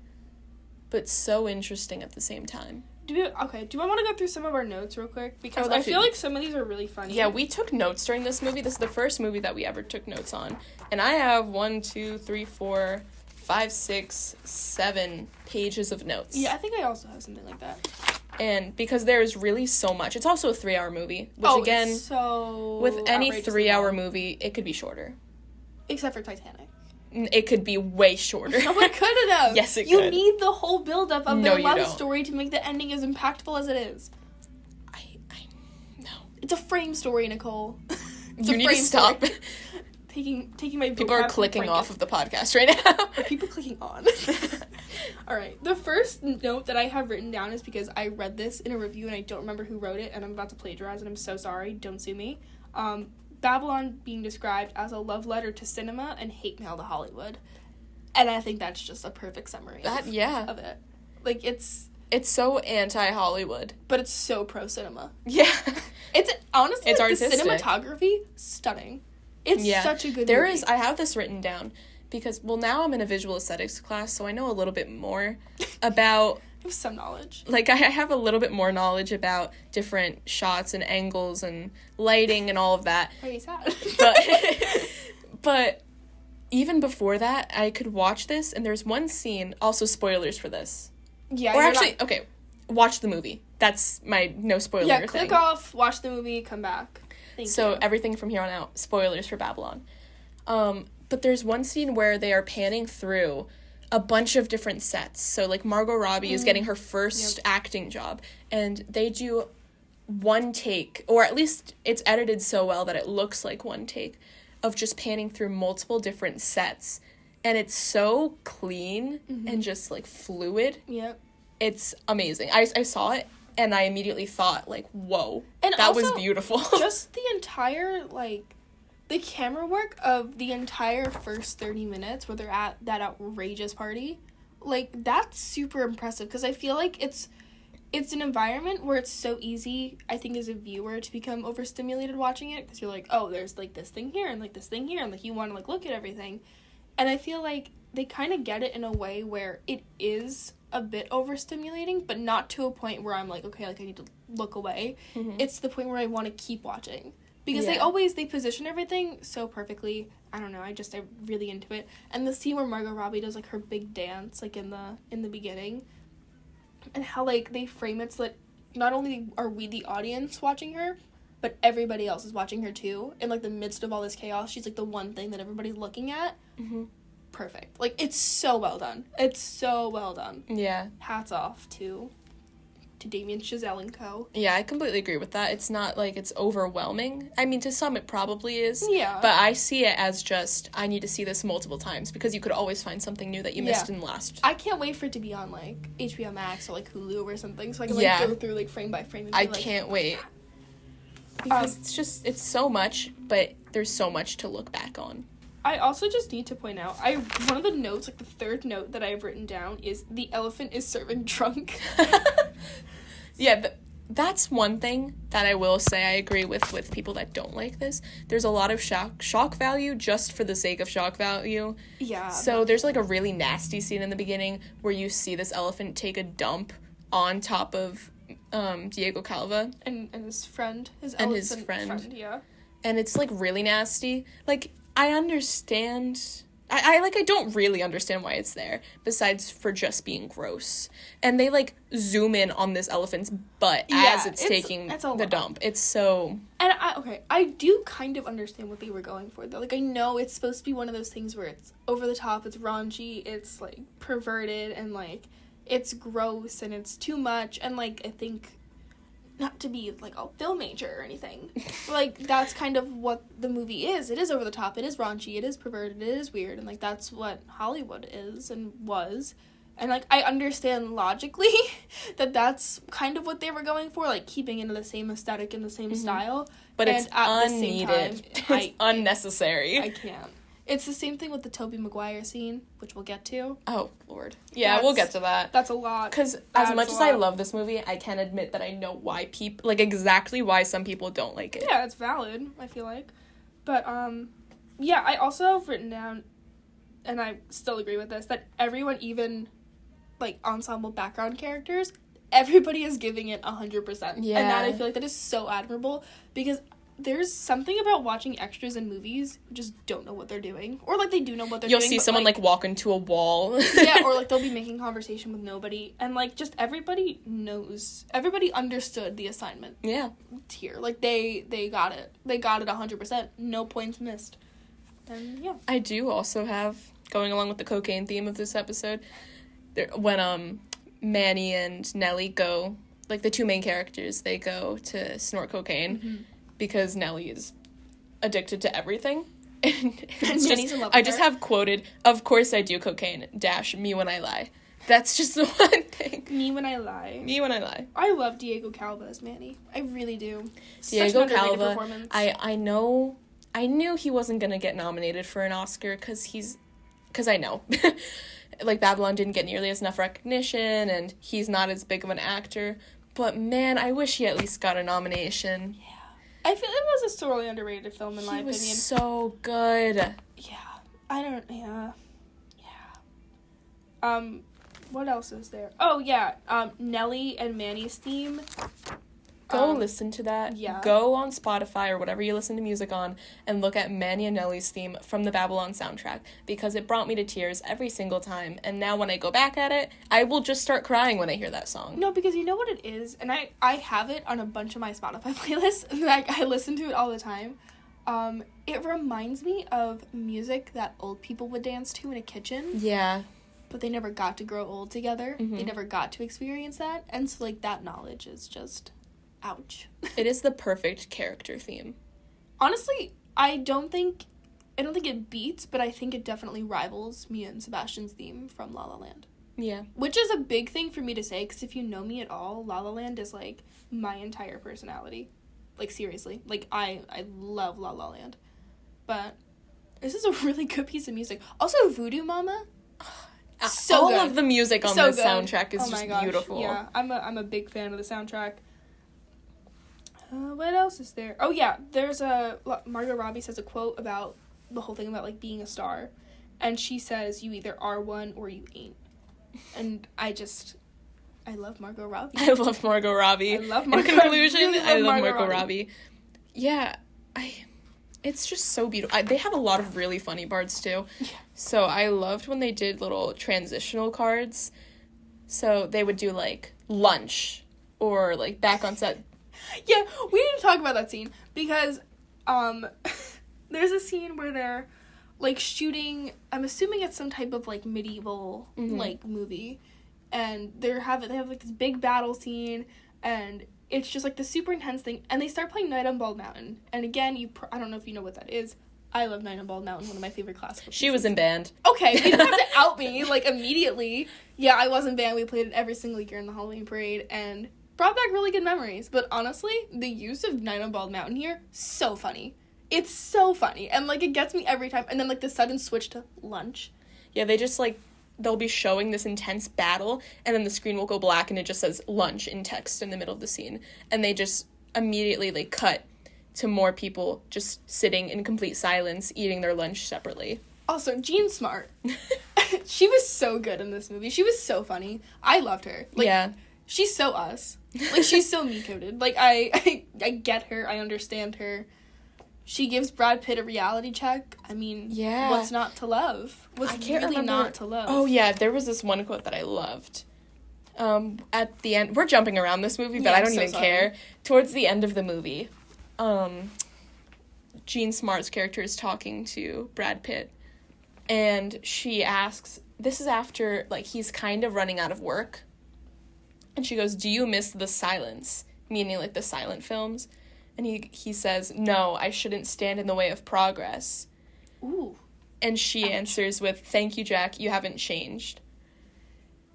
but so interesting at the same time. Do I want to go through some of our notes real quick? Because I feel like some of these are really funny. Yeah, we took notes during this movie. This is the first movie that we ever took notes on. And I have 1, 2, 3, 4, 5, 6, 7 pages of notes. Yeah, I think I also have something like that. And because there's really so much. It's also a 3-hour movie. Which, again, it's so with any 3-hour movie, it could be shorter. Except for Titanic. It could be way shorter. No, it couldn't have. Yes, it could. You need the whole build-up of their love don't. story to make the ending as impactful as it is. No. It's a frame story, Nicole. You need to stop. Taking my People are clicking off of the podcast right now. People clicking on. All right. The first note that I have written down is because I read this in a review and I don't remember who wrote it, and I'm about to plagiarize and I'm so sorry. Don't sue me. Babylon being described as a love letter to cinema and hate mail to Hollywood. And I think that's just a perfect summary of it. Like, it's so anti-Hollywood. But it's so pro-cinema. Yeah. It's, honestly, it's like, artistic. the cinematography, stunning. It's such a good movie. I have this written down because, well, now I'm in a visual aesthetics class, so I know a little bit more about... I have some knowledge. Like, I have a little bit more knowledge about different shots and angles and lighting and all of that. Are you sad? But even before that, I could watch this, and there's one scene, also spoilers for this. Yeah. Or actually, okay, watch the movie. That's my no spoiler thing. Yeah, click off, watch the movie, come back. Thank you. Everything from here on out, spoilers for Babylon. But there's one scene where they are panning through a bunch of different sets. So, like, Margot Robbie is getting her first acting job, and they do one take, or at least it's edited so well that it looks like one take, of just panning through multiple different sets. And it's so clean and just, like, fluid. Yep. It's amazing. I saw it, and I immediately thought, like, whoa, and that also, was beautiful. Just the entire, like, the camera work of the entire first 30 minutes where they're at that outrageous party, like, that's super impressive, because I feel like it's an environment where it's so easy, I think, as a viewer to become overstimulated watching it, because you're like, oh, there's, like, this thing here, and, like, this thing here, and, like, you want to, like, look at everything, and I feel like they kind of get it in a way where it is a bit overstimulating, but not to a point where I'm like, okay, like, I need to look away. It's the point where I want to keep watching. Because they position everything so perfectly. I don't know, I'm really into it. And the scene where Margot Robbie does, like, her big dance, like, in the beginning, and how, like, they frame it so that not only are we the audience watching her, but everybody else is watching her too. In, like, the midst of all this chaos, she's, like, the one thing that everybody's looking at. Perfect. Like, it's so well done. It's so well done. Yeah. Hats off to to Damien, Chazelle, and co. Yeah, I completely agree with that. It's not like it's overwhelming. I mean, to some it probably is. Yeah. But I see it as just, I need to see this multiple times because you could always find something new that you missed in last. I can't wait for it to be on, like, HBO Max or, like, Hulu or something so I can, like, go through, like, frame by frame and be I like, can't wait. Because it's so much, but there's so much to look back on. I also just need to point out, one of the notes, like, the third note that I've written down is, the elephant is serving drunk. Yeah, but that's one thing that I will say I agree with people that don't like this. There's a lot of shock value just for the sake of shock value. Yeah. So there's, like, a really nasty scene in the beginning where you see this elephant take a dump on top of Diego Calva. And his friend. His friend, yeah. And it's, like, really nasty. Like, I understand. I don't really understand why it's there, besides for just being gross. And they, like, zoom in on this elephant's butt as it's taking the dump. It's so... And I do kind of understand what they were going for, though. Like, I know it's supposed to be one of those things where it's over the top, it's raunchy, it's, like, perverted, and, like, it's gross, and it's too much, and, like, I think... not to be, like, a film major or anything. Like, that's kind of what the movie is. It is over the top, it is raunchy, it is perverted, it is weird, and, like, that's what Hollywood is and was. And, like, I understand logically that that's kind of what they were going for, like, keeping into the same aesthetic and the same style. But and it's at unneeded. The same time, it's unnecessary. I can't. It's the same thing with the Tobey Maguire scene, which we'll get to. Oh, Lord. Yeah, we'll get to that. That's a lot. Because as much as I love this movie, I can admit that I know why people, like, exactly why some people don't like it. Yeah, it's valid, I feel like. But, yeah, I also have written down, and I still agree with this, that everyone, even, like, ensemble background characters, everybody is giving it 100%. Yeah. And that, I feel like that is so admirable, because there's something about watching extras in movies who just don't know what they're doing. Or, like, they do know what they're doing. You'll see someone, like, walk into a wall. Yeah, or, like, they'll be making conversation with nobody. And, like, just everybody knows. Everybody understood the assignment. Yeah. Here. Like, they got it. They got it 100%. No points missed. And, yeah. I do also have, going along with the cocaine theme of this episode, when, Manny and Nellie go, like, the two main characters, they go to snort cocaine. Mm-hmm. Because Nellie is addicted to everything. And it's I just have quoted, "Of course I do cocaine, me when I lie." That's just the one thing. Me when I lie. Me when I lie. I love Diego Calva as Manny. I really do. Diego Calva, I know, I knew he wasn't going to get nominated for an Oscar because I know. Like, Babylon didn't get nearly enough recognition, and he's not as big of an actor. But, man, I wish he at least got a nomination. Yeah. I feel it was a sorely underrated film, in my opinion. He was so good. Yeah. What else is there? Oh, yeah, Nellie and Manny's theme. Go listen to that. Yeah. Go on Spotify or whatever you listen to music on and look at Manny and Nellie's theme from the Babylon soundtrack, because it brought me to tears every single time. And now when I go back at it, I will just start crying when I hear that song. No, because you know what it is? And I have it on a bunch of my Spotify playlists. Like, I listen to it all the time. It reminds me of music that old people would dance to in a kitchen. Yeah. But they never got to grow old together. Mm-hmm. They never got to experience that. And so, like, that knowledge is just... ouch. It is the perfect character theme. Honestly, I don't think it beats, but I think it definitely rivals Mia and Sebastian's theme from La La Land. Yeah. Which is a big thing for me to say, because if you know me at all, La La Land is, like, my entire personality. Like, seriously. Like, I love La La Land. But this is a really good piece of music. Also, Voodoo Mama. So all good. of the music on this soundtrack is just beautiful. Yeah, I'm a big fan of the soundtrack. What else is there? Oh, yeah, there's Margot Robbie says a quote about the whole thing about, like, being a star. And she says, you either are one or you ain't. And I love Margot Robbie. I love Margot Robbie. In conclusion, I love Margot Robbie. Yeah, it's just so beautiful. They have a lot of really funny parts, too. Yeah. So I loved when they did little transitional cards. So they would do, like, lunch or, like, back on set. Yeah, we need to talk about that scene, because there's a scene where they're, like, shooting, I'm assuming it's some type of, like, medieval, like, movie, and they have like this big battle scene, and it's just like the super intense thing, and they start playing Night on Bald Mountain. And again, I don't know if you know what that is. I love Night on Bald Mountain, one of my favorite classical pieces. She was in band. Okay, you don't have to out me, like, immediately. Yeah, I was in band. We played it every single year in the Halloween parade, and brought back really good memories. But honestly, the use of Night on Bald Mountain here, so funny. It's so funny, and, like, it gets me every time. And then, like, the sudden switch to lunch. Yeah, they just, like, they'll be showing this intense battle, and then the screen will go black, and it just says lunch in text in the middle of the scene. And they just immediately, like, cut to more people just sitting in complete silence, eating their lunch separately. Also, Jean Smart. She was so good in this movie. She was so funny. I loved her. Like, yeah. She's so us. Like, she's so me-coded. Like, I get her. I understand her. She gives Brad Pitt a reality check. I mean, yeah. What's not to love? What's really not to love? Oh, yeah. There was this one quote that I loved. At the end, we're jumping around this movie, but yeah, I don't even care. Towards the end of the movie, Jean Smart's character is talking to Brad Pitt, and she asks, this is after, like, he's kind of running out of work, and she goes, do you miss the silence? Meaning, like, the silent films. And he says, no, I shouldn't stand in the way of progress. Ooh. And she answers with, thank you, Jack, you haven't changed.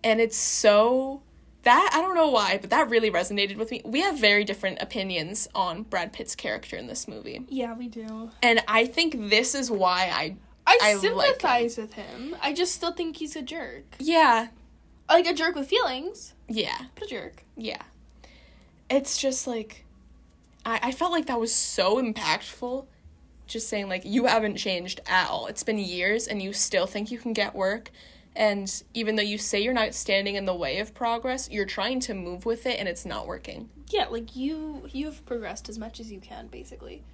And it's so... That, I don't know why, but that really resonated with me. We have very different opinions on Brad Pitt's character in this movie. Yeah, we do. And I think this is why I sympathize with him. I just still think he's a jerk. Yeah. Like, a jerk with feelings. Yeah. But a jerk. Yeah. It's just, like... I felt like that was so impactful. Just saying, like, you haven't changed at all. It's been years, and you still think you can get work. And even though you say you're not standing in the way of progress, you're trying to move with it, and it's not working. Yeah, like, you've progressed as much as you can, basically.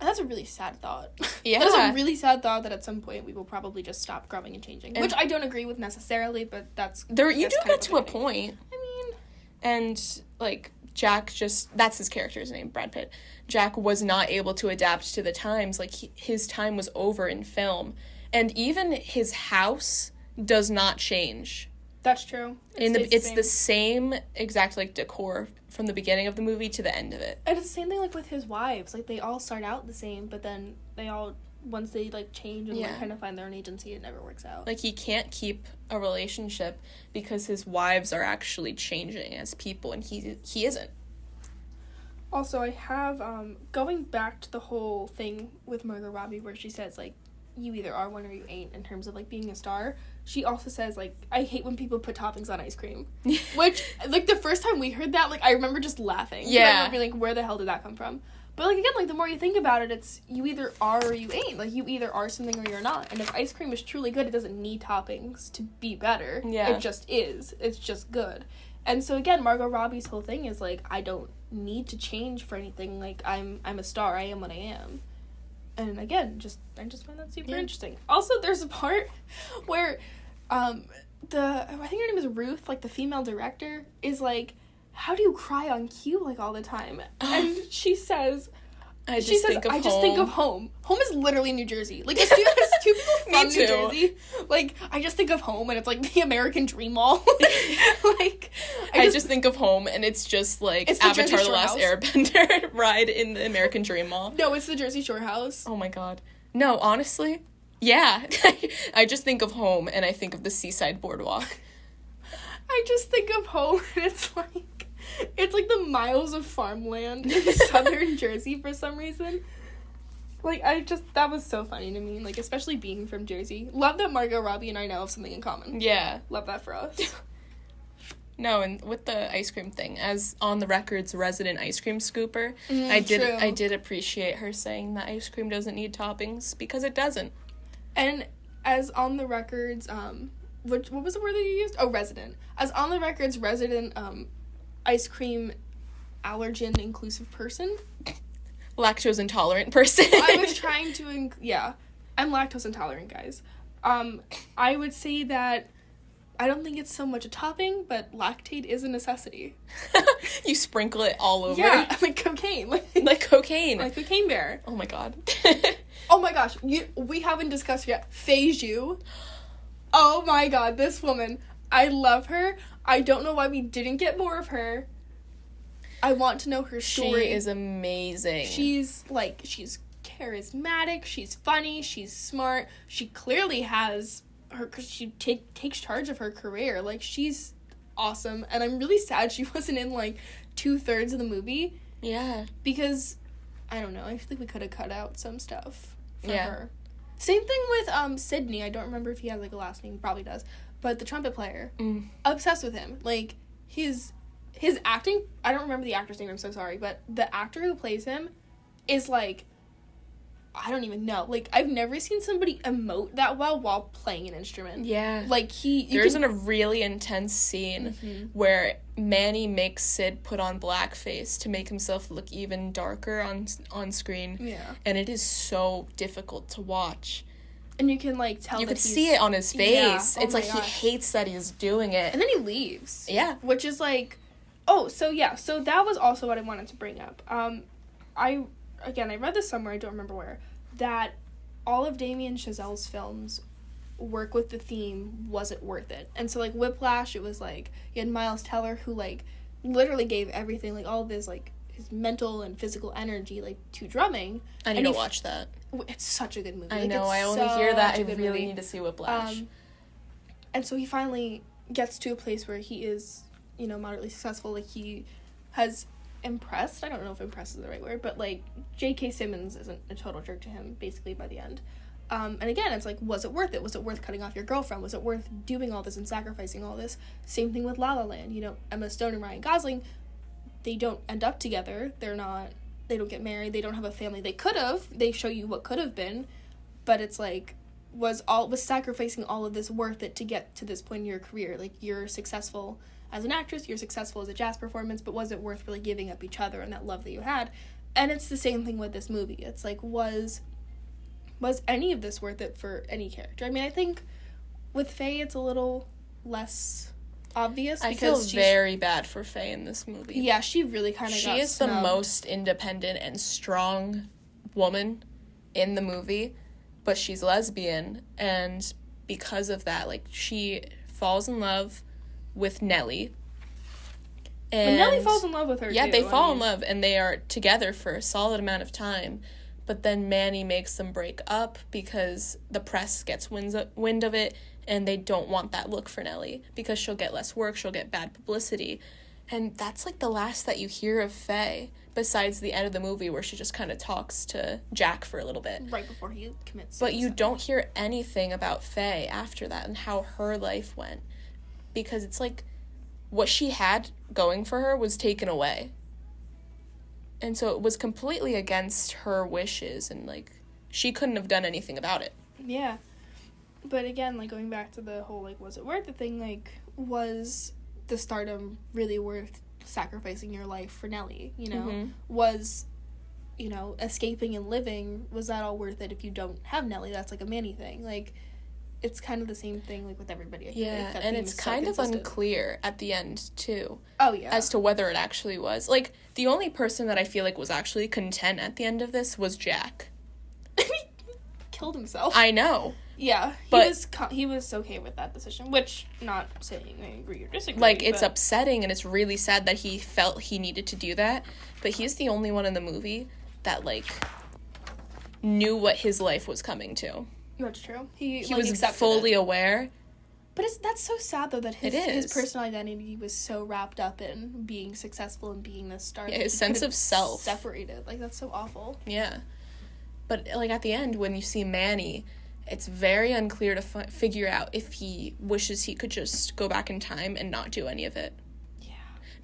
And that's a really sad thought. Yeah. That is a really sad thought that at some point we will probably just stop growing and changing. Which I don't agree with necessarily, but that's... You do get to a point. I mean... And, like, Jack just... That's his character's name, Brad Pitt. Jack was not able to adapt to the times. Like, his time was over in film. And even his house... does not change. That's true. It's the same exact, like, decor from the beginning of the movie to the end of it. And it's the same thing, like, with his wives. Like, they all start out the same, but then they all, once they, like, change and, like, kind of find their own agency, it never works out. Like, he can't keep a relationship because his wives are actually changing as people, and he isn't. Also, I have, going back to the whole thing with Margot Robbie where she says, like, you either are one or you ain't in terms of, like, being a star. She also says, like, I hate when people put toppings on ice cream. Which, like, the first time we heard that, like, I remember just laughing. Yeah. I remember being like, where the hell did that come from? But, like, again, like, the more you think about it, it's you either are or you ain't. Like, you either are something or you're not. And if ice cream is truly good, it doesn't need toppings to be better. Yeah. It just is. It's just good. And so, again, Margot Robbie's whole thing is, like, I don't need to change for anything. Like, I'm a star. I am what I am. And again, I just find that super interesting. Also, there's a part where I think her name is Ruth, like the female director, is like, how do you cry on cue like all the time? And she says, I just think of home. Home is literally New Jersey. Like, there's two people from New Jersey. Like, I just think of home, and it's like the American Dream Mall. Like, I just think of home, and it's just like it's Avatar: The Last Airbender ride in the American Dream Mall. No, it's the Jersey Shore house. Oh my god. No, honestly, yeah. I just think of home, and I think of the Seaside Boardwalk. I just think of home, and it's like the miles of farmland in southern Jersey for some reason. Like, that was so funny to me, like, especially being from Jersey. Love that Margot Robbie and I now have something in common. Yeah. Love that for us. No, and with the ice cream thing, as On the Record's resident ice cream scooper, I did appreciate her saying that ice cream doesn't need toppings, because it doesn't. And as On the Record's, what was the word that you used? Oh, resident. As On the Record's resident, ice cream allergen inclusive person. Lactose intolerant person. I was trying to, I'm lactose intolerant, guys. I would say that I don't think it's so much a topping, but lactate is a necessity. You sprinkle it all over. Yeah, like cocaine. Like cocaine. Like Cocaine Bear. Oh my god. Oh my gosh, we haven't discussed yet. Fei Zhu. Oh my god, this woman. I love her. I don't know why we didn't get more of her. I want to know her story. She is amazing. She's charismatic, she's funny, she's smart. She clearly has she takes charge of her career. Like, she's awesome. And I'm really sad she wasn't in, like, 2/3 of the movie. Yeah. Because, I don't know, I feel like we could have cut out some stuff for Yeah. her. Same thing with Sydney. I don't remember if he has, like, a last name. He probably does. But the trumpet player. Obsessed with him. Like, his acting, I don't remember the actor's name, I'm so sorry, but the actor who plays him is, like, I don't even know. Like, I've never seen somebody emote that well while playing an instrument. Yeah. Like, There's a really intense scene where Manny makes Sid put on blackface to make himself look even darker on screen. Yeah. And it is so difficult to watch. And you can, like, tell You that could see it on his face. Yeah. Oh It's my like gosh. he hates that he's doing it. And then he leaves. Yeah. Which is, like... Oh, so, yeah. So, that was also what I wanted to bring up. I read this somewhere, I don't remember where, that all of Damien Chazelle's films work with the theme, was it worth it? And so, like, Whiplash, it was, like, you had Miles Teller, who, like, literally gave everything, like, all of his, like, his mental and physical energy, like, to drumming. I need to watch that. It's such a good movie. I Like, know, it's I only hear that. I such a good really movie. need to see Whiplash. And so he finally gets to a place where he is, you know, moderately successful. Like, he has impressed. I don't know if impress is the right word, but, like, J.K. Simmons isn't a total jerk to him, basically, by the end. And again, it's like, was it worth it? Was it worth cutting off your girlfriend? Was it worth doing all this and sacrificing all this? Same thing with La La Land. You know, Emma Stone and Ryan Gosling, they don't end up together. They don't get married. They don't have a family. They could have. They show you what could have been. But it's like, was sacrificing all of this worth it to get to this point in your career? Like, you're successful as an actress, you're successful as a jazz performance, but was it worth really giving up each other and that love that you had? And it's the same thing with this movie. It's like, was any of this worth it for any character? I mean, I think with Faye, it's a little less obvious. I feel very bad for Faye in this movie. Yeah, she really kind of got She is the snubbed. most independent and strong woman in the movie, but she's lesbian, and because of that, like, she falls in love with Nellie. And Nellie falls in love with her, yeah, too. they fall in love, and they are together for a solid amount of time. But then Manny makes them break up because the press gets wind of it, and they don't want that look for Nellie because she'll get less work, she'll get bad publicity. And that's, like, the last that you hear of Faye, besides the end of the movie where she just kind of talks to Jack for a little bit. Right before he commits But suicide. you don't hear anything about Faye after that and how her life went. Because it's like, what she had going for her was taken away. And so it was completely against her wishes, and, like, she couldn't have done anything about it. Yeah. But again, like, going back to the whole, like, was it worth the thing, like, was the stardom really worth sacrificing your life for Nellie, you know? Mm-hmm. Was, you know, escaping and living, was that all worth it if you don't have Nellie? That's, like, a Manny thing. Like, it's kind of the same thing, like, with everybody. I feel Yeah, like that and theme it's is so kind of consistent. unclear at the end, too. Oh, yeah. As to whether it actually was. Like, the only person that I feel like was actually content at the end of this was Jack. Killed himself. I know. Yeah, But he was okay with that decision, which, not saying I agree or disagree. like, it's but upsetting, and it's really sad that he felt he needed to do that, but he's the only one in the movie that, like, knew what his life was coming to. That's true. He He like, was accepted fully it. aware. But that's so sad, though, that his It is. personal identity was so wrapped up in being successful and being this star. Yeah, that his he sense couldn't of self. separated. Like, that's so awful. Yeah. But, like, at the end, when you see Manny, it's very unclear to figure out if he wishes he could just go back in time and not do any of it. Yeah.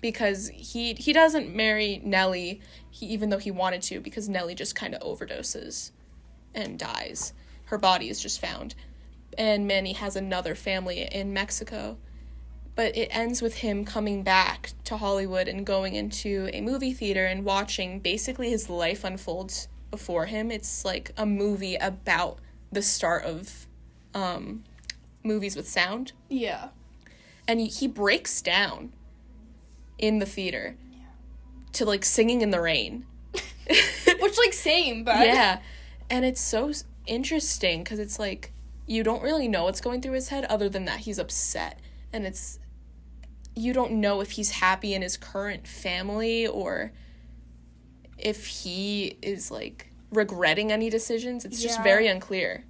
Because he doesn't marry Nellie, even though he wanted to, because Nellie just kind of overdoses and dies. Her body is just found. And Manny has another family in Mexico. But it ends with him coming back to Hollywood and going into a movie theater and watching basically his life unfolds before him. It's like a movie about the start of movies with sound. Yeah. And he breaks down in the theater to, like, Singing in the Rain. Which, like, same, but... Yeah. And it's so interesting because it's like, you don't really know what's going through his head other than that he's upset and you don't know if he's happy in his current family or if he is, like, regretting any decisions. It's just very unclear.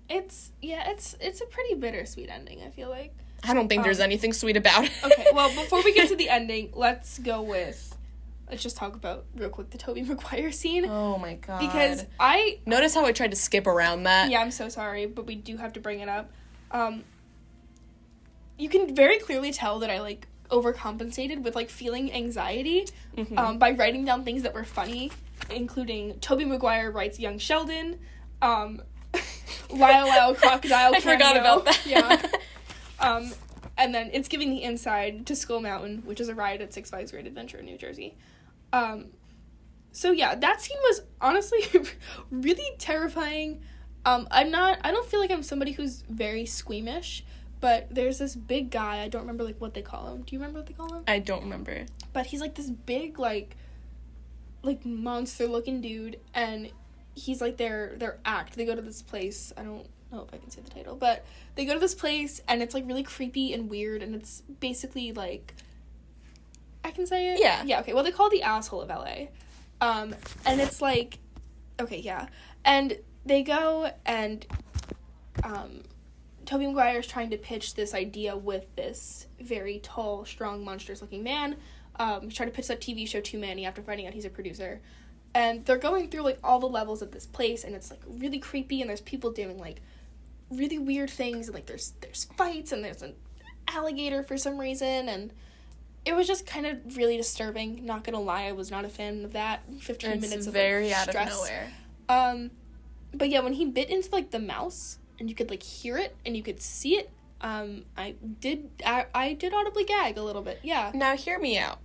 It's a pretty bittersweet ending, I feel like. I don't think there's anything sweet about it. Okay, well, before we get to the ending, let's just talk about, real quick, the Tobey Maguire scene. Oh my god. Because Notice how I tried to skip around that? Yeah, I'm so sorry, but we do have to bring it up. You can very clearly tell that I, like, overcompensated with, like, feeling anxiety by writing down things that were funny, including Tobey Maguire writes young Sheldon, Lyle Crocodile I forgot about that. Yeah. And then it's giving the inside to Skull Mountain, which is a ride at Six Flags Great Adventure in New Jersey. So yeah, that scene was honestly really terrifying. I don't feel like I'm somebody who's very squeamish, but there's this big guy, I don't remember, like, what they call him. Do you remember what they call him? I don't remember. But he's, like, this big, like monster-looking dude, and he's, like, their act. They go to this place, I don't know if I can say the title, but they go to this place, and it's, like, really creepy and weird, and it's basically, like, I can say it? Yeah. Yeah, okay, well, they call it the asshole of LA. And it's, like, okay, yeah. And they go, and, Tobey Maguire is trying to pitch this idea with this very tall, strong, monstrous-looking man. He's trying to pitch that TV show to Manny after finding out he's a producer. And they're going through, like, all the levels of this place, and it's, like, really creepy, and there's people doing, like, really weird things, and, like, there's fights, and there's an alligator for some reason, and it was just kind of really disturbing. Not gonna lie, I was not a fan of that. 15 minutes of, very like, out stress. of nowhere. But yeah, when he bit into, like, the mouse, and you could, like, hear it, and you could see it, I did audibly gag a little bit, yeah. Now, hear me out.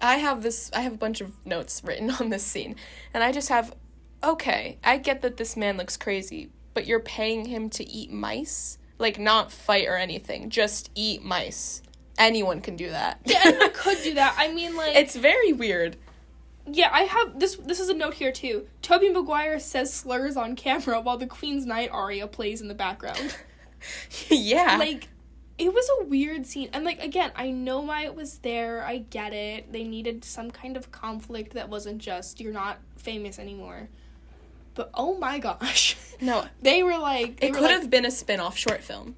I have a bunch of notes written on this scene, and I just have, okay, I get that this man looks crazy, but you're paying him to eat mice? Like, not fight or anything, just eat mice. Anyone can do that. Yeah, anyone could do that. I mean, like... It's very weird. Yeah, I have... This is a note here, too. Tobey Maguire says slurs on camera while the Queen's Night aria plays in the background. Yeah. Like, it was a weird scene. And, like, again, I know why it was there. I get it. They needed some kind of conflict that wasn't just, you're not famous anymore. But, oh my gosh. No. They were like... It could have been a spin-off short film.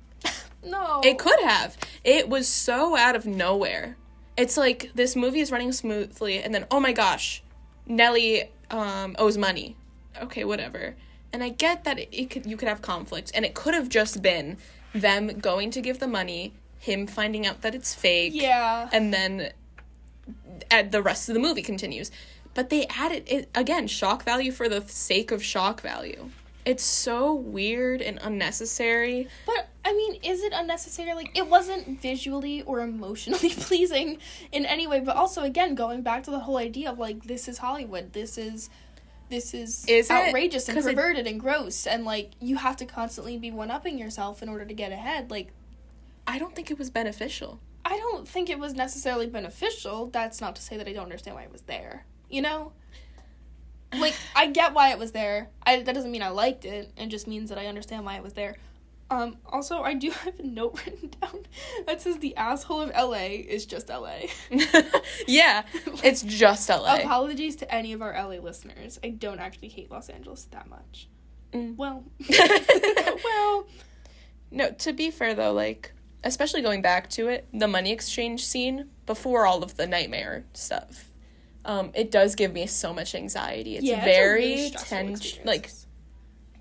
No. It could have. It was so out of nowhere. It's like, this movie is running smoothly, and then, oh my gosh, Nellie owes money. Okay, whatever. And I get that you could have conflict, and it could have just been them going to give the money, him finding out that it's fake. Yeah. And then the rest of the movie continues. But they added, it again, shock value for the sake of shock value. It's so weird and unnecessary. But, I mean, is it unnecessary? Like, it wasn't visually or emotionally pleasing in any way. But also, again, going back to the whole idea of, like, this is Hollywood. This is outrageous and perverted and gross. And, like, you have to constantly be one-upping yourself in order to get ahead. Like, I don't think it was beneficial. I don't think it was necessarily beneficial. That's not to say that I don't understand why it was there. You know? Like, I get why it was there. That doesn't mean I liked it. It just means that I understand why it was there. Also, I do have a note written down that says the asshole of LA is just LA. Yeah, it's just LA. Apologies to any of our LA listeners. I don't actually hate Los Angeles that much. Well. Well. No, to be fair, though, like, especially going back to it, the money exchange scene, before all of the nightmare stuff, it does give me so much anxiety. It's very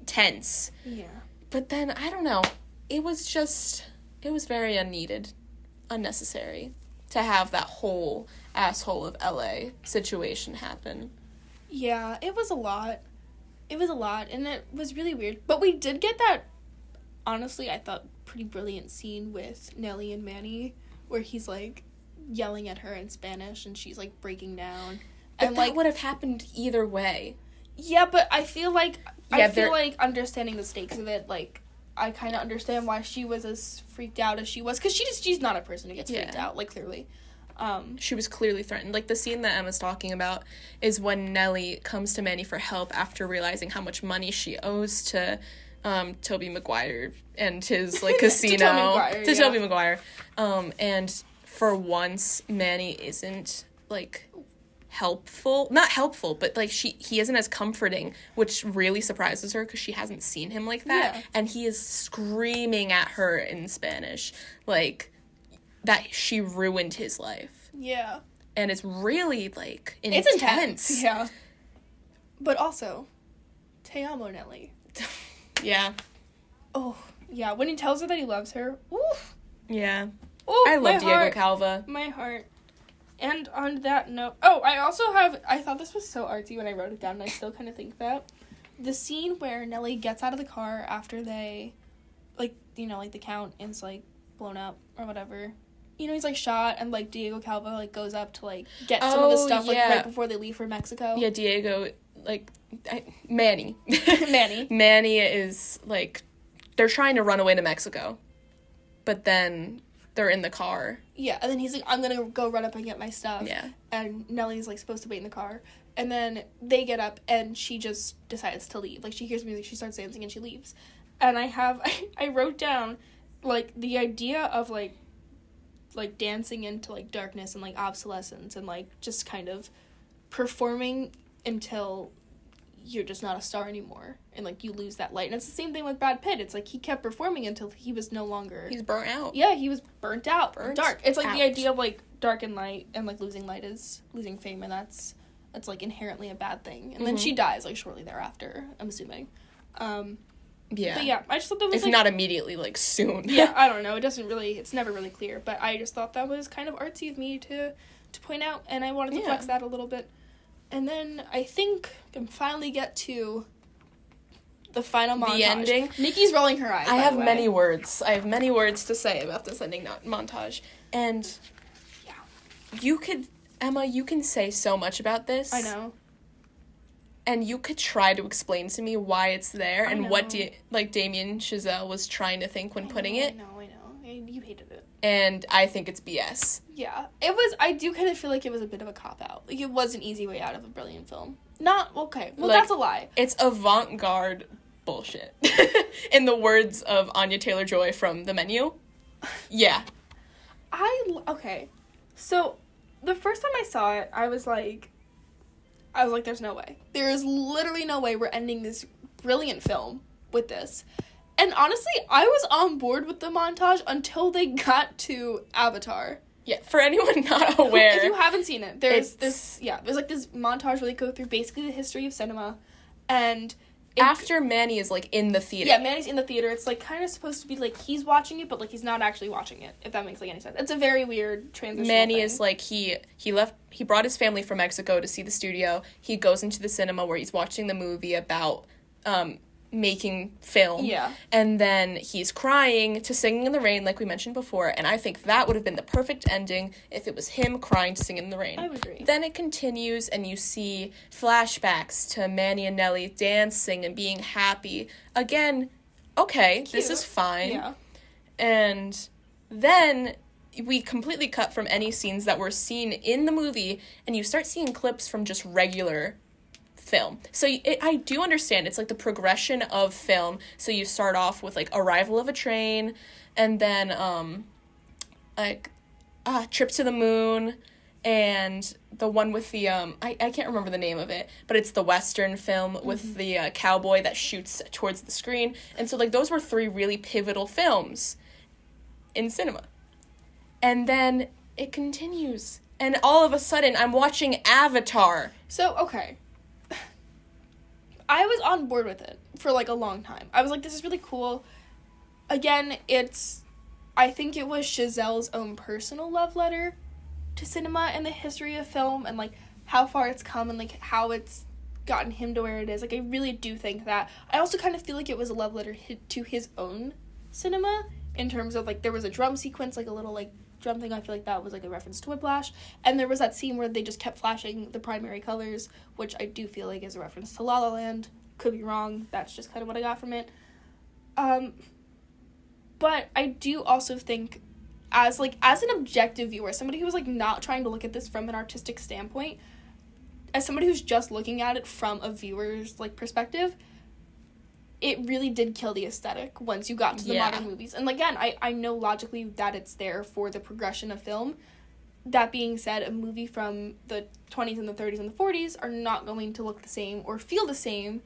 tense. Yeah. But then, I don't know, it was very unneeded, unnecessary to have that whole asshole of LA situation happen. Yeah, it was a lot. And it was really weird. But we did get that, honestly, I thought, pretty brilliant scene with Nellie and Manny, where he's, like, yelling at her in Spanish, and she's, like, breaking down. But and, that like, would have happened either way. Yeah, but I feel like understanding the stakes of it, like, I kind of understand why she was as freaked out as she was, because she's not a person who gets freaked out, like, clearly. She was clearly threatened. Like, the scene that Emma's talking about is when Nellie comes to Manny for help after realizing how much money she owes to Tobey Maguire and his, like, casino. Tobey Maguire. And for once, Manny isn't, like, helpful. Not helpful, but, like, he isn't as comforting, which really surprises her because she hasn't seen him like that. Yeah. And he is screaming at her in Spanish, like, that she ruined his life. Yeah. And it's really, like, it's intense. Yeah. But also, te amo, Nelly. Yeah. Oh, yeah. When he tells her that he loves her, oof. Yeah. Ooh, I love Diego Calva. My heart. And on that note, I thought this was so artsy when I wrote it down, and I still kind of think that. The scene where Nelly gets out of the car after they, like, you know, like, the Count is, like, blown up or whatever. You know, he's, like, shot, and, like, Diego Calva, like, goes up to, like, get some of his stuff, like, right before they leave for Mexico. Yeah, Diego, like, Manny. Manny. Manny is, like, they're trying to run away to Mexico, but then they're in the car. Yeah, and then he's like, I'm gonna go run up and get my stuff. Yeah. And Nelly's, like, supposed to wait in the car. And then they get up, and she just decides to leave. Like, she hears music, she starts dancing, and she leaves. And I wrote down, like, the idea of, like, dancing into, like, darkness and, like, obsolescence and, like, just kind of performing until you're just not a star anymore and, like, you lose that light. And it's the same thing with Brad Pitt. It's like he kept performing until he was no longer... He's burnt out. Yeah, he was burnt out. Dark. It's, like, the idea of, like, dark and light, and, like, losing light is losing fame, and that's like, inherently a bad thing. And then she dies, like, shortly thereafter, I'm assuming. Yeah. But yeah, I just thought that was, if like... not immediately, like, soon. Yeah, I don't know. It's never really clear. But I just thought that was kind of artsy of me to point out, and I wanted to flex that a little bit. And then I think I can finally get to the final montage. The ending. Nikki's rolling her eyes, I have many words. I have many words to say about this ending montage. And Emma, you can say so much about this. I know. And you could try to explain to me why it's there and what Damien Chazelle was trying to think when putting it. I know. You hated it. And I think it's BS. Yeah. I do kind of feel like it was a bit of a cop-out. Like, it was an easy way out of a brilliant film. Okay. Well, that's a lie. It's avant-garde bullshit. In the words of Anya Taylor-Joy from The Menu. Yeah. Okay. So, the first time I saw it, I was like, there's no way. There is literally no way we're ending this brilliant film with this. And honestly, I was on board with the montage until they got to Avatar. Yeah, for anyone not aware. If you haven't seen it, there's like this montage where they go through basically the history of cinema. And after Manny is, like, in the theater. Yeah, Manny's in the theater. It's, like, kind of supposed to be, like, he's watching it, but, like, he's not actually watching it, if that makes, like, any sense. It's a very weird transition. Manny is, like, he brought his family from Mexico to see the studio. He goes into the cinema where he's watching the movie about, making film. Yeah. And then he's crying to Singing in the Rain, like we mentioned before, and I think that would have been the perfect ending if it was him crying to Singing in the Rain. I would agree. Then it continues, and you see flashbacks to Manny and Nelly dancing and being happy. Again, okay, cute. This is fine. Yeah. And then we completely cut from any scenes that were seen in the movie, and you start seeing clips from just regular film. So I do understand it's like the progression of film. So you start off with, like, Arrival of a Train, and then Trip to the Moon, and the one with the I can't remember the name of it, but it's the Western film with the cowboy that shoots towards the screen. And so, like, those were 3 really pivotal films in cinema. And then it continues, and all of a sudden I'm watching Avatar. So, okay, I was on board with it for, like, a long time. I was like, this is really cool. Again, I think it was Chazelle's own personal love letter to cinema and the history of film, and, like, how far it's come, and, like, how it's gotten him to where it is. Like, I really do think that. I also kind of feel like it was a love letter to his own cinema, in terms of, like, there was a drum sequence, like, a little, like, drum thing. I feel like that was, like, a reference to Whiplash. And there was that scene where they just kept flashing the primary colors, which I do feel like is a reference to La La Land. Could be wrong. That's just kind of what I got from it. But I do also think, as an objective viewer, somebody who was, like, not trying to look at this from an artistic standpoint, as somebody who's just looking at it from a viewer's, like, perspective, it really did kill the aesthetic once you got to the modern movies. And again, I know logically that it's there for the progression of film. That being said, a movie from the 20s and the 30s and the 40s are not going to look the same or feel the same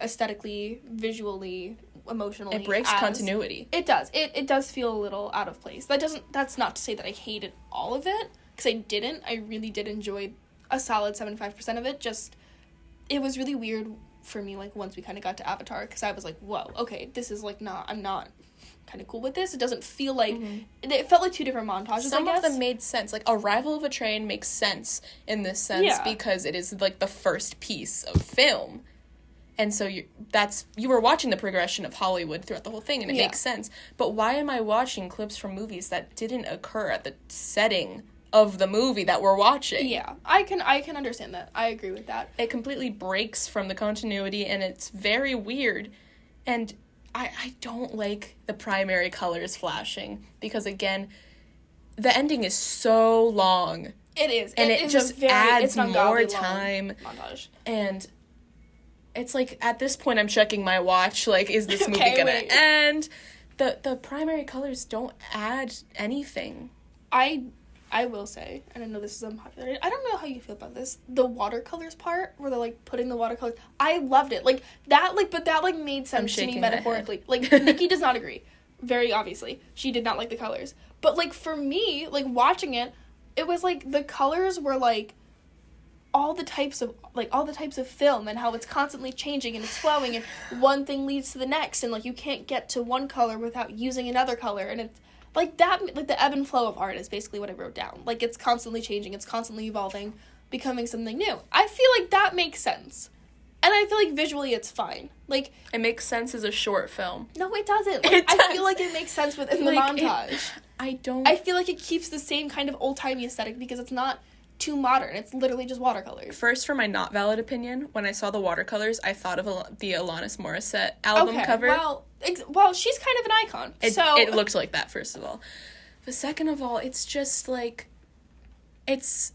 aesthetically, visually, emotionally. It breaks continuity. It does. It does feel a little out of place. That's not to say that I hated all of it, because I didn't. I really did enjoy a solid 75% of it. Just, it was really weird for me, like, once we kind of got to Avatar, because I was like, whoa, okay, this is, like, I'm not kind of cool with this. It doesn't feel like, it felt like two different montages, Some I guess. of them made sense. Like, Arrival of a Train makes sense in this sense because it is, like, the first piece of film. And so you were watching the progression of Hollywood throughout the whole thing, and it makes sense. But why am I watching clips from movies that didn't occur at the setting of the movie that we're watching? Yeah, I can understand that. I agree with that. It completely breaks from the continuity, and it's very weird. And I don't like the primary colors flashing, because, again, the ending is so long. It is. And it just adds more time. Montage. And it's like, at this point, I'm checking my watch, like, is this movie gonna end? The primary colors don't add anything. I will say, and I know this is unpopular, I don't know how you feel about this, the watercolors part, where they're, like, putting the watercolors, I loved it. Like, that, like, but that, like, made sense to me metaphorically. Like, Nikki does not agree. Very obviously. She did not like the colors. But, like, for me, like, watching it, it was, like, the colors were, like, all the types of film, and how it's constantly changing and it's flowing, and one thing leads to the next, and, like, you can't get to one color without using another color, and it's like that, like, the ebb and flow of art is basically what I wrote down. Like, it's constantly changing, it's constantly evolving, becoming something new. I feel like that makes sense, and I feel like visually it's fine. Like, it makes sense as a short film. No, it doesn't. Like, I feel like it makes sense within the montage. I feel like it keeps the same kind of old-timey aesthetic, because it's not too modern. It's literally just watercolors. First, for my not valid opinion, when I saw the watercolors, I thought of the Alanis Morissette album cover. Well, she's kind of an icon. It looked like that, first of all. But second of all, it's just, like, it's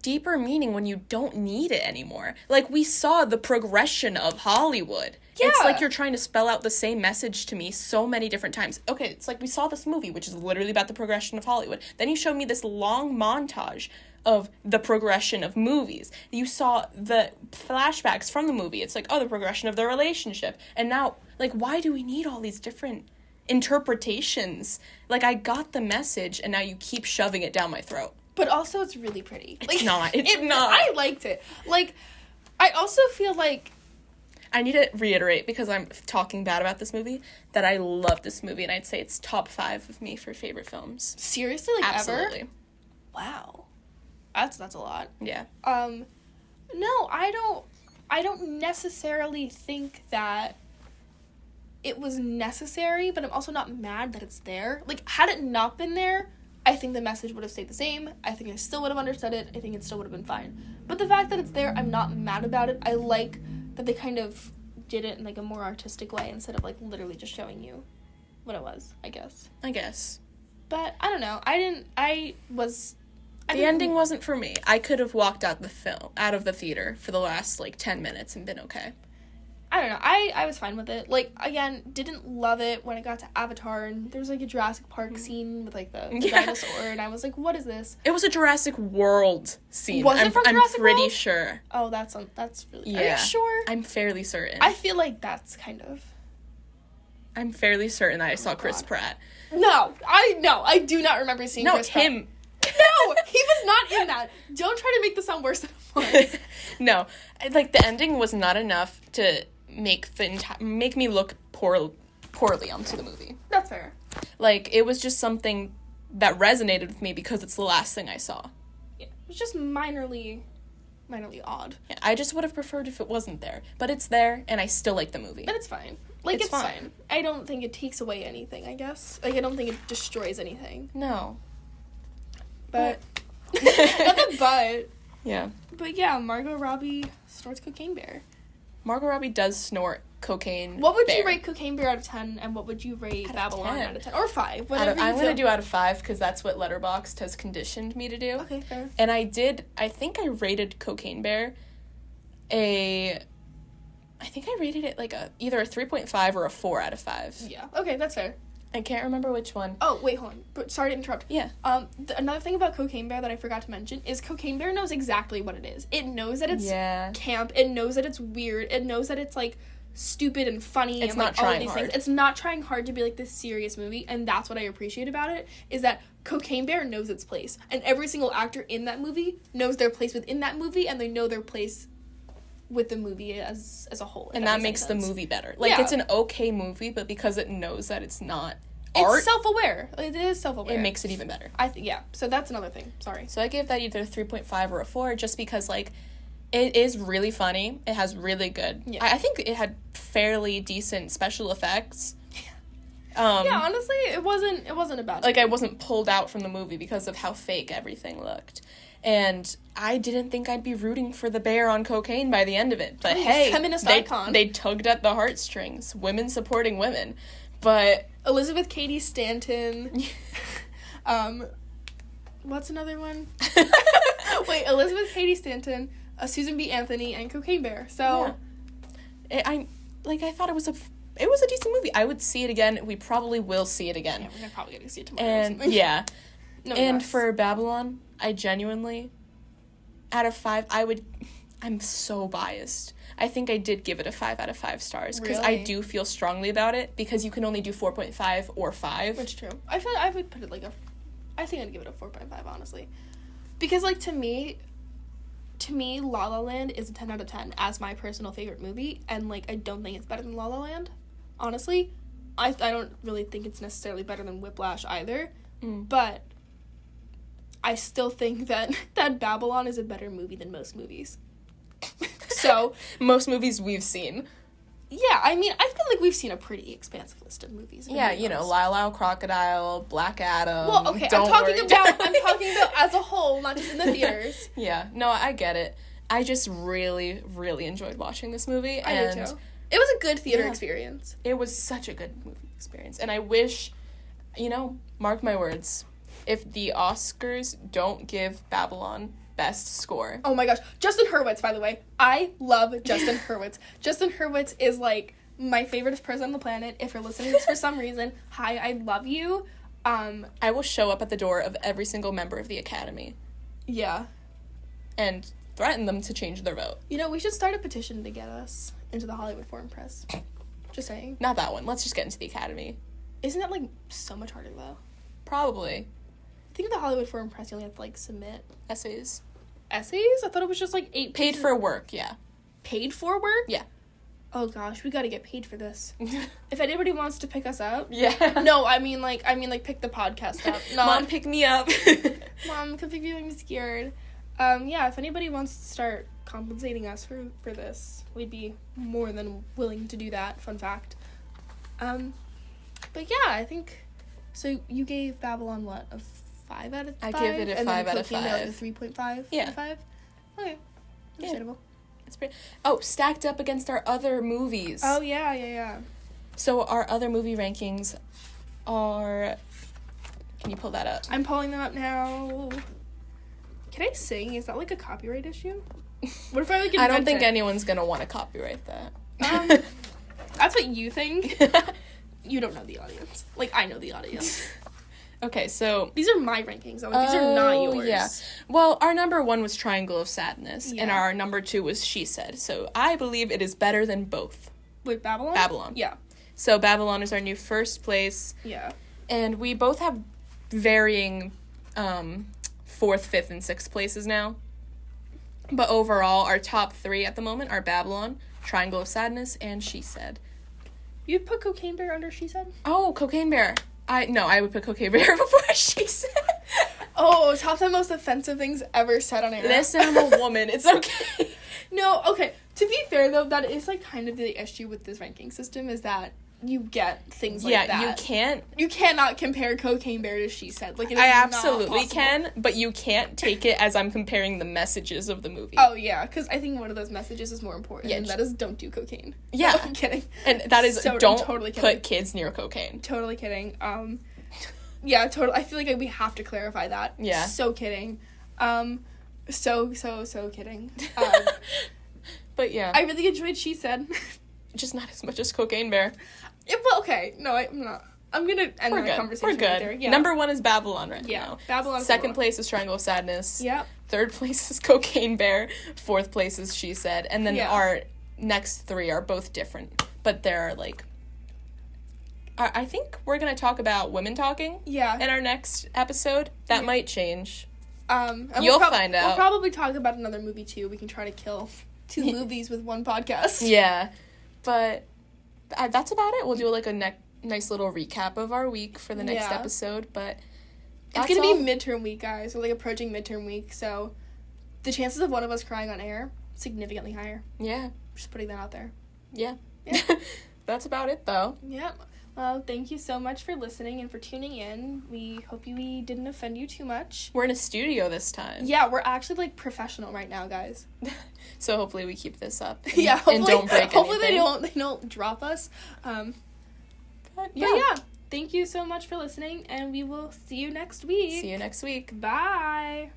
deeper meaning when you don't need it anymore. Like, we saw the progression of Hollywood. Yeah. It's like you're trying to spell out the same message to me so many different times. Okay, it's like we saw this movie, which is literally about the progression of Hollywood. Then you showed me this long montage of the progression of movies. You saw the flashbacks from the movie. It's like, oh, the progression of their relationship. And now, like, why do we need all these different interpretations? Like, I got the message, and now you keep shoving it down my throat. But also, it's really pretty. It's not. It's not. I liked it. Like, I also feel like... I need to reiterate, because I'm talking bad about this movie, that I love this movie, and I'd say it's top 5 of me for favorite films. Seriously? Like, absolutely. Ever? Wow. That's a lot. Yeah. No, I don't necessarily think that it was necessary, but I'm also not mad that it's there. Like, had it not been there, I think the message would have stayed the same. I think I still would have understood it. I think it still would have been fine. But the fact that it's there, I'm not mad about it. I like that they kind of did it in, like, a more artistic way, instead of, like, literally just showing you what it was, I guess. But, I don't know. The ending wasn't for me. I could have walked out of the theater for the last, like, 10 minutes and been okay. I don't know. I was fine with it. Like, again, didn't love it when it got to Avatar, and there was, like, a Jurassic Park scene with, like, the dinosaur, and I was like, what is this? It was a Jurassic World scene. Was it from Jurassic World? I'm pretty sure. Oh, that's really... Yeah. Are you sure? I'm fairly certain. I feel like that's kind of... I'm fairly certain that I saw Chris Pratt. No, I do not remember seeing Chris Pratt. No, him... No, he was not in that. Don't try to make this sound worse than it was. No, like, the ending was not enough to make me look poorly onto the movie. That's fair. Like, it was just something that resonated with me because it's the last thing I saw. Yeah, it was just minorly odd. Yeah, I just would have preferred if it wasn't there, but it's there, and I still like the movie. And it's fine. Like, it's fine. I don't think it takes away anything, I guess. Like, I don't think it destroys anything. No. But, not the but. Yeah. But yeah, Margot Robbie snorts Cocaine Bear. Margot Robbie does snort cocaine. What would you rate Cocaine Bear out of 10, and what would you rate Babylon out of 10? Or 5, whatever I'm going to do out of 5, because that's what Letterboxd has conditioned me to do. Okay, fair. And I think I rated Cocaine Bear a I think I rated it like either a 3.5 or a 4 out of 5. Yeah. Okay, that's fair. I can't remember which one. Oh, wait, hold on. But sorry to interrupt. Yeah. Another thing about Cocaine Bear that I forgot to mention is Cocaine Bear knows exactly what it is. It knows that it's camp. It knows that it's weird. It knows that it's, like, stupid and funny. It's and, not like, all of trying these hard. things. It's not trying hard to be, like, this serious movie, and that's what I appreciate about it, is that Cocaine Bear knows its place. And every single actor in that movie knows their place within that movie, and they know their place with the movie as a whole. And that makes the movie better. Like, Yeah. it's an okay movie, but because it knows that it's not It's self-aware. It is self-aware. it makes it even better. Yeah. So that's another thing. Sorry. So I gave that either a 3.5 or a 4 just because, like, it is really funny. It has really good... Yeah. I think it had fairly decent special effects. Yeah, honestly, it wasn't a bad Like, movie. I wasn't pulled out from the movie because of how fake everything looked. And I didn't think I'd be rooting for the bear on cocaine by the end of it. But hey, feminist icon. They tugged at the heartstrings. Women supporting women. But... Elizabeth Cady Stanton. What's another one? Wait, Elizabeth Cady Stanton, Susan B. Anthony, and Cocaine Bear. So, I thought it was a decent movie. I would see it again. We probably will see it again. yeah, we're probably gonna see it tomorrow. Or And something. yeah. No, And less. for Babylon, I genuinely, out of 5, I'm so biased. I think I did give it a 5 out of 5 stars because I Really? do feel strongly about it because you can only do 4.5 or 5. Which is true. I feel like I would put it I think I'd give it a 4.5, honestly. Because, like, to me, La La Land is a 10 out of 10 as my personal favorite movie, and, like, I don't think it's better than La La Land, honestly. I don't really think it's necessarily better than Whiplash either, but I still think that Babylon is a better movie than most movies. So, Most movies we've seen. yeah, I mean, I feel like we've seen a pretty expansive list of movies. Yeah, you know, Lyle Lyle Crocodile, Black Adam. Well, okay, Don't I'm talking Worry. about as a whole, not just in the theaters. Yeah, no, I get it. I just really, really enjoyed watching this movie. I do too. It was a good theater experience. It was such a good movie experience. And I wish, mark my words, if the Oscars don't give Babylon best score. Oh my gosh. Justin Hurwitz, by the way. I love Justin Hurwitz. Justin Hurwitz is, like, my favorite person on the planet. If you're listening to this for some reason, hi, I love you. I will show up at the door of every single member of the Academy Yeah. and threaten them to change their vote. You know, we should start a petition to get us into the Hollywood Foreign Press. Just saying. Not that one. Let's just get into the Academy. Isn't that, like, so much harder, though? Probably. I think the Hollywood Foreign Press, you only have to, like, submit Essays. essays? I thought it was just, like, 8 Paid pages. for work, yeah. Paid for work? Yeah. Oh, gosh, we gotta get paid for this. If anybody wants to pick us up. Yeah. No, I mean, pick the podcast up. Not, Mom, pick me up. Mom, come pick me up, I'm scared. Yeah, if anybody wants to start compensating us for this, we'd be more than willing to do that, fun fact. But yeah, I think, so you gave Babylon, what, a 5 out of 5? I give it a 5 out of Cocaine Bear, 5. like a 3.5 Yeah. out of 5? Okay, understandable. It's pretty. Oh, stacked up against our other movies. Oh, yeah. So our other movie rankings are... Can you pull that up? I'm pulling them up now. Can I sing? Is that, like, a copyright issue? What if I, like, I don't think invent it? anyone's gonna want to copyright that. That's what you think. You don't know the audience. Like, I know the audience. Okay, so... These are my rankings. These are not yours. Yeah. Well, our number 1 was Triangle of Sadness, and Yeah. our number 2 was She Said. So I believe it is better than both. Wait, Babylon? Babylon. Yeah. So Babylon is our new first place, Yeah. and we both have varying 4th, 5th, and 6th places now. But overall, our top 3 at the moment are Babylon, Triangle of Sadness, and She Said. You'd put Cocaine Bear under She Said? Oh, Cocaine Bear. I would put Cocaine Bear before She Said. Oh, top 10 most offensive things ever said on air. Listen, I'm a woman. It's okay. No, okay. To be fair, though, that is, like, kind of the issue with this ranking system is that you get things like that. Yeah, you can't. You cannot compare Cocaine Bear to She Said. Like, it is I not absolutely possible. can, but you can't take it as I'm comparing the messages of the movie. Oh, yeah, because I think one of those messages is more important, Yeah, and that is don't do cocaine. Yeah. No, I'm kidding. And that is, So, I'm don't totally kidding. put kids near cocaine. Totally kidding. Yeah, totally. I feel like we have to clarify that. Yeah. So kidding. So kidding. But yeah. I really enjoyed She Said. Just not as much as Cocaine Bear. Well, okay. No, I'm not. I'm gonna end the conversation We're good. right there. Yeah. Number 1 is Babylon right now. Yeah, Babylon. Second place is Triangle of Sadness. Yep. Third place is Cocaine Bear. Fourth place is She Said. And then our next 3 are both different. But they're, like... I think we're going to talk about women talking in our next episode. That might change. You'll find out. We'll probably talk about another movie, too. We can try to kill 2 movies with one podcast. Yeah. But that's about it. We'll do, like, a nice little recap of our week for the next episode. But it's going to be midterm week, guys. We're, like, approaching midterm week. So the chances of one of us crying on air, significantly higher. Yeah. Just putting that out there. Yeah. That's about it, though. Yeah. Well, thank you so much for listening and for tuning in. We hope we didn't offend you too much. We're in a studio this time. Yeah, we're actually, like, professional right now, guys. So hopefully we keep this up. And, and don't break hopefully anything. they don't drop us. But thank you so much for listening, and we will see you next week. See you next week. Bye.